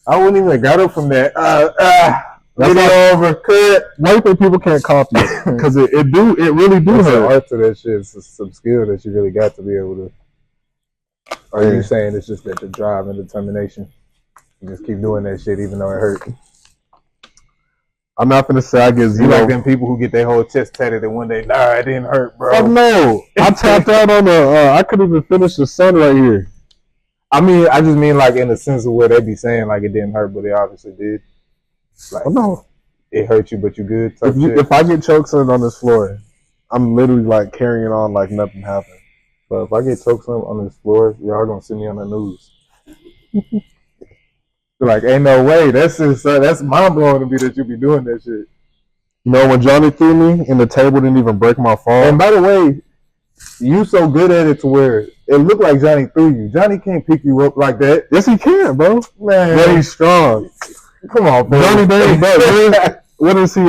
I wouldn't even got up from that. Video over. Cut. Why do you think people can't copy it? Because it really do hurt. Art to that shit. It's some skill that you really got to be able to. Or are you saying it's just that the drive and determination? You just keep doing that shit even though it hurt. I'm not gonna say I get zero. You like them people who get their whole chest tatted and one day, nah, it didn't hurt, bro. Oh no, I tapped out on the. I couldn't even finish the sun right here. I mean, I just mean like in the sense of where they be saying like it didn't hurt, but it obviously did. Like, oh no, it hurt you, but you good. If I get chokeslammed on this floor, I'm literally like carrying on like nothing happened. But if I get chokeslammed on this floor, y'all gonna see me on the news. Like, ain't no way. That's mind blowing to me that you be doing that shit. You know, when Johnny threw me and the table didn't even break my fall. And by the way, you so good at it to where it looked like Johnny threw you. Johnny can't pick you up like that. Yes, he can, bro. Man, yeah, he's strong. Come on, bro. Johnny Dave, bro. What is he?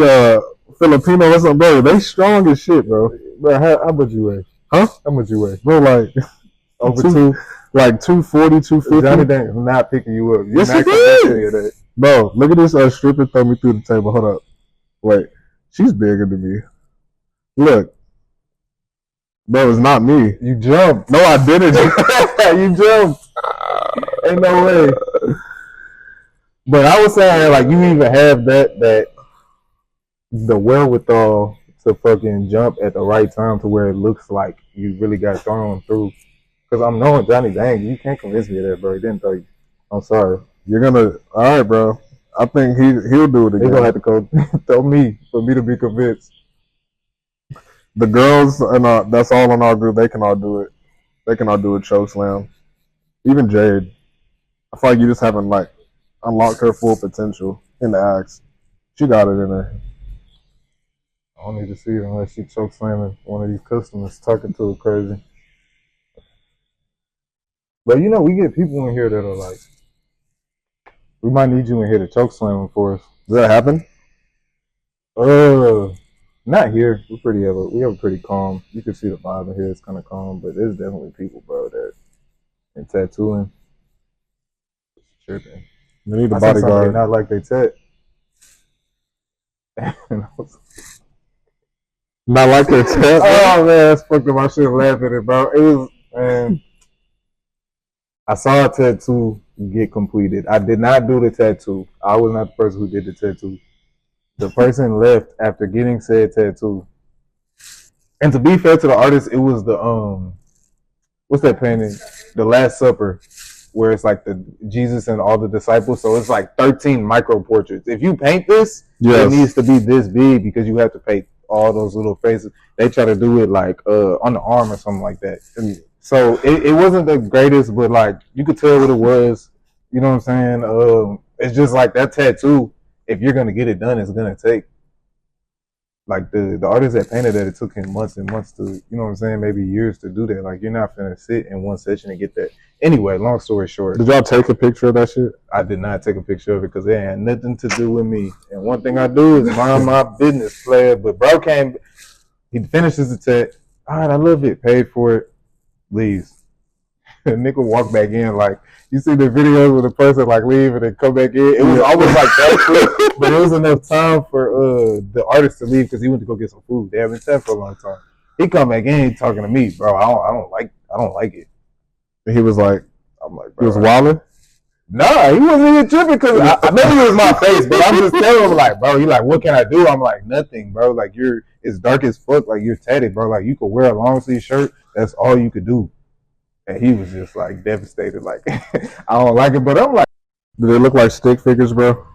Filipino or something, bro? They strong as shit, bro. Bro, how much you weigh? Huh? How much you weigh? Bro, like over two. Like 240, 250. Johnny Dang is not picking you up. You're Yes, not he convincing me is. of that. Bro, look at this stripper throw me through the table. Hold up. Wait. She's bigger than me. Look. Bro, it's not me. You jumped. No, I didn't. You jumped. Ain't no way. But I was saying, like, you even have that the wherewithal to fucking jump at the right time to where it looks like you really got thrown through. Because I'm knowing Johnny Dang, you can't convince me of that, bro. He didn't throw you. I'm sorry. You're gonna. All right, bro. I think he'll do it again. He's gonna have to go throw me for me to be convinced. The girls and that's all in our group. They can all do it. They can all do a choke slam. Even Jade. I feel like you just haven't like unlocked her full potential in the axe. She got it in her. I don't need to see her unless she choke slamming one of these customers talking to her crazy. But you know, we get people in here that are like, we might need you in here to choke slam for us. Does that happen? Not here. We have a pretty calm. You can see the vibe in here. It's kind of calm, but there's definitely people, bro, that and tattooing. It's tripping. You need a I see somebody bodyguard. not like they tat. Not like their tat. Oh man, that's fucked up. I should have laughed at it, bro. It was, man. I saw a tattoo get completed. I did not do the tattoo. I was not the person who did the tattoo. The person left after getting said tattoo. And to be fair to the artist, it was the what's that painting? The Last Supper, where it's like the Jesus and all the disciples. So it's like 13 micro portraits. If you paint this, it needs to be this big because you have to paint all those little faces. They try to do it like on the arm or something like that. And so it wasn't the greatest, but like you could tell what it was. You know what I'm saying? It's just like that tattoo. If you're gonna get it done, it's gonna take like the artist that painted that. It took him months and months to, you know what I'm saying, maybe years to do that. Like you're not gonna sit in one session and get that. Anyway, long story short, Did y'all take a picture of that shit? I did not take a picture of it because it had nothing to do with me. And one thing I do is mind my business, player. But bro came, he finishes the tat. All right, I love it. Paid for it. Leaves. The nigga walk back in like, you see the videos with the person like leave and then come back in. It was almost like that quick, but it was enough time for the artist to leave because he went to go get some food. They haven't been for a long time. He come back in talking to me, bro. I don't like it. And he was like, I'm like, he bro. was wilding. Nah, he wasn't even tripping because I maybe it was my face, but I'm just telling him like, bro, he like, what can I do? I'm like, nothing, bro. Like it's dark as fuck. Like you're tatted, bro. Like you could wear a long sleeve shirt. That's all you could do. And he was just like devastated. Like I don't like it, but I'm like, Did they look like stick figures, bro?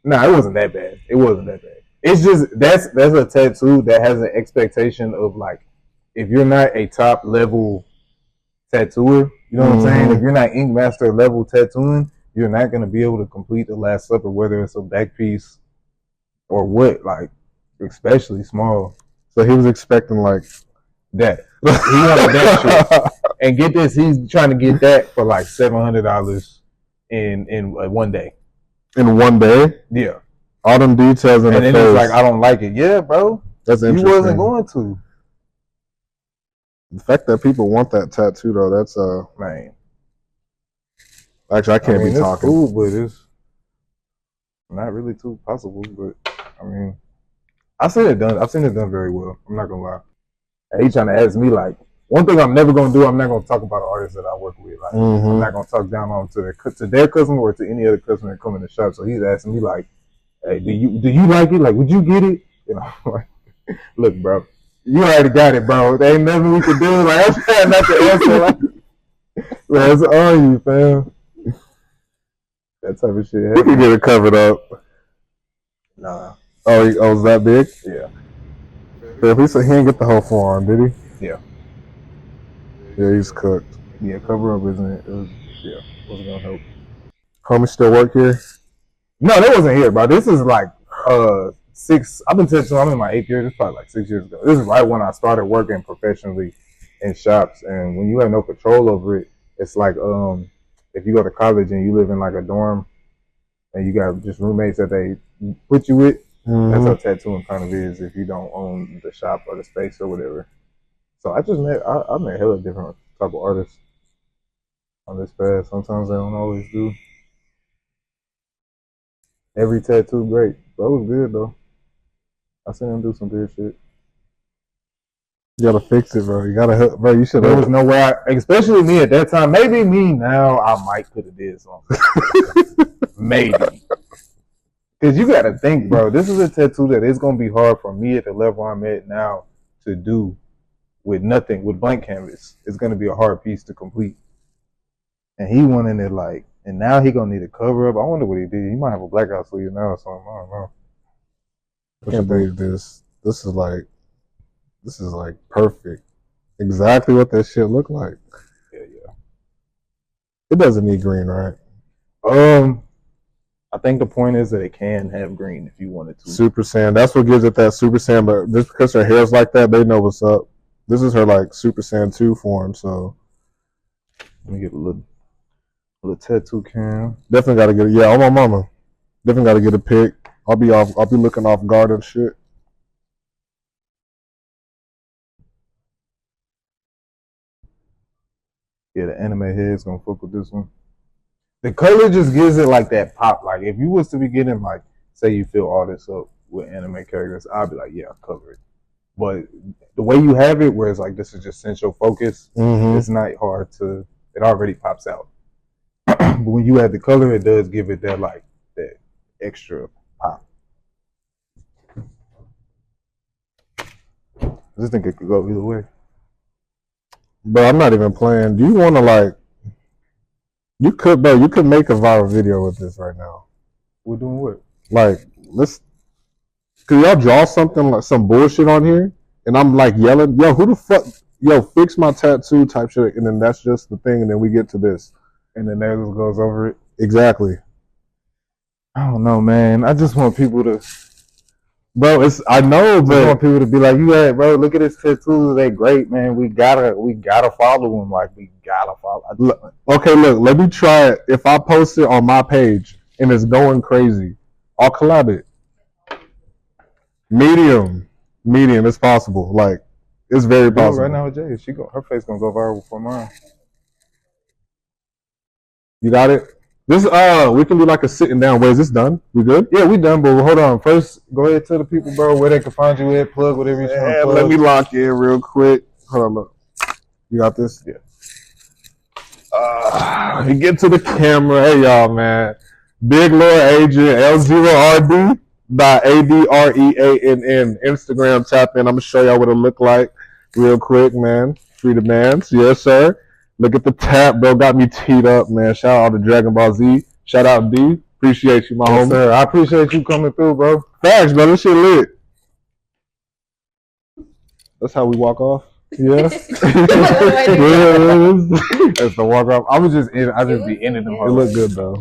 nah, it wasn't that bad. It wasn't that bad. It's just that's a tattoo that has an expectation of like, if you're not a top level tattooer, you know what I'm saying? If you're not ink master level tattooing, you're not gonna be able to complete the Last Supper, whether it's a back piece or what, like especially small. So he was expecting like that. He wanted that shit. And get this, he's trying to get that for like $700 in one day. in one day. Yeah. All them details in And the then face. it's like, I don't like it. Yeah, bro. That's You interesting. wasn't going to. The fact that people want that tattoo though, that's Man. actually I can't be it's talking. cool, but it's not really too possible. But I mean, I've seen it done very well. I'm not gonna lie. And he trying to ask me like, one thing I'm never gonna do, I'm not gonna talk about an artist that I work with. Like I'm not gonna talk down on to their customer or to any other customer that come in the shop. So he's asking me like, hey, do you like it? Like, would you get it? You know, like, look, bro, you already got it, bro. There ain't nothing we can do. Like I'm trying not to answer like that's on you, fam. That type of shit. We can get it covered up. Nah. Oh, was that big? Yeah. Yeah, if he said he didn't get the whole forearm, did he? Yeah. Yeah, he's cooked. Yeah, cover up isn't it? Wasn't gonna help. Homie still work here? No, that wasn't here, bro. This is like 6. I've been tattooing. I'm in my 8th year. This is probably like 6 years ago. This is right when I started working professionally in shops. And when you have no control over it, it's like if you go to college and you live in like a dorm and you got just roommates that they put you with. That's how tattooing kind of is if you don't own the shop or the space or whatever. So I met hella different type of artists. on this path. Sometimes they don't always do. Every tattoo great. Bro, it was good though. I seen him do some good shit. You gotta fix it, bro. You gotta, bro. You should. There was no way, especially me at that time. Maybe me now, I might could have did something. Maybe. Because you gotta think, bro. This is a tattoo that it's gonna be hard for me at the level I'm at now to do with nothing, with blank canvas. It's gonna be a hard piece to complete. And he wanted it like, and now he gonna need a cover up. I wonder what he did. He might have a blackout sleeve now or something. I don't know. I can't believe this. This is like perfect. Exactly what that shit look like. Yeah. It doesn't need green, right? I think the point is that it can have green if you wanted to. Super Saiyan. That's what gives it that Super Saiyan. But just because her hair's like that, they know what's up. This is her like Super Saiyan 2 form. So Let me get a little tattoo cam. definitely gotta get it. Yeah, on my mama. Definitely gotta get a pic. I'll be looking off guard and shit. Yeah, the anime head's gonna fuck with this one. The color just gives it like that pop. Like if you was to be getting like, say you fill all this up with anime characters, I'd be like, yeah, I'll cover it. But the way you have it, where it's like this is just central focus, it's not hard to. It already pops out. But when you add the color, it does give it that like that extra pop. I just think it could go either way. But I'm not even playing. Do you want to like? You could make a viral video with this right now. We're doing what? Like, could y'all draw something like some bullshit on here? And I'm like yelling, yo, who the fuck, yo, fix my tattoo type shit. And then that's just the thing. And then we get to this. And then that goes over it. Exactly. I don't know, man. I just want people to. Bro, I know, I but want people to be like, you had, bro, look at his tattoos. They great, man. We gotta follow him. Like, we gotta follow. Okay, look, let me try it. If I post it on my page and it's going crazy, I'll collab it. Medium, it's possible. Like, it's very possible. Right now with Jay, her face gonna go viral before mine. You got it? This we can do like a sitting down. Wait, is this done? We good? Yeah, we done, but hold on. First, go ahead, tell the people, bro, where they can find you at. Plug whatever you want to plug. Let me lock in real quick. Hold on, look. You got this? Yeah. You get to the camera. Hey, y'all, man. Big Lord Agent L0RD.ADREANN. Instagram, tap in. I'm going to show y'all what it look like real quick, man. Free the bands. Yes, sir. Look at the tap, bro. Got me teed up, man. Shout out to Dragon Ball Z. Shout out D. Appreciate you, my homie. Sir. I appreciate you coming through, bro. Thanks, bro. This shit lit. That's how we walk off. Yeah. That's That's That's the walk off. I just be ending them. It looked good though.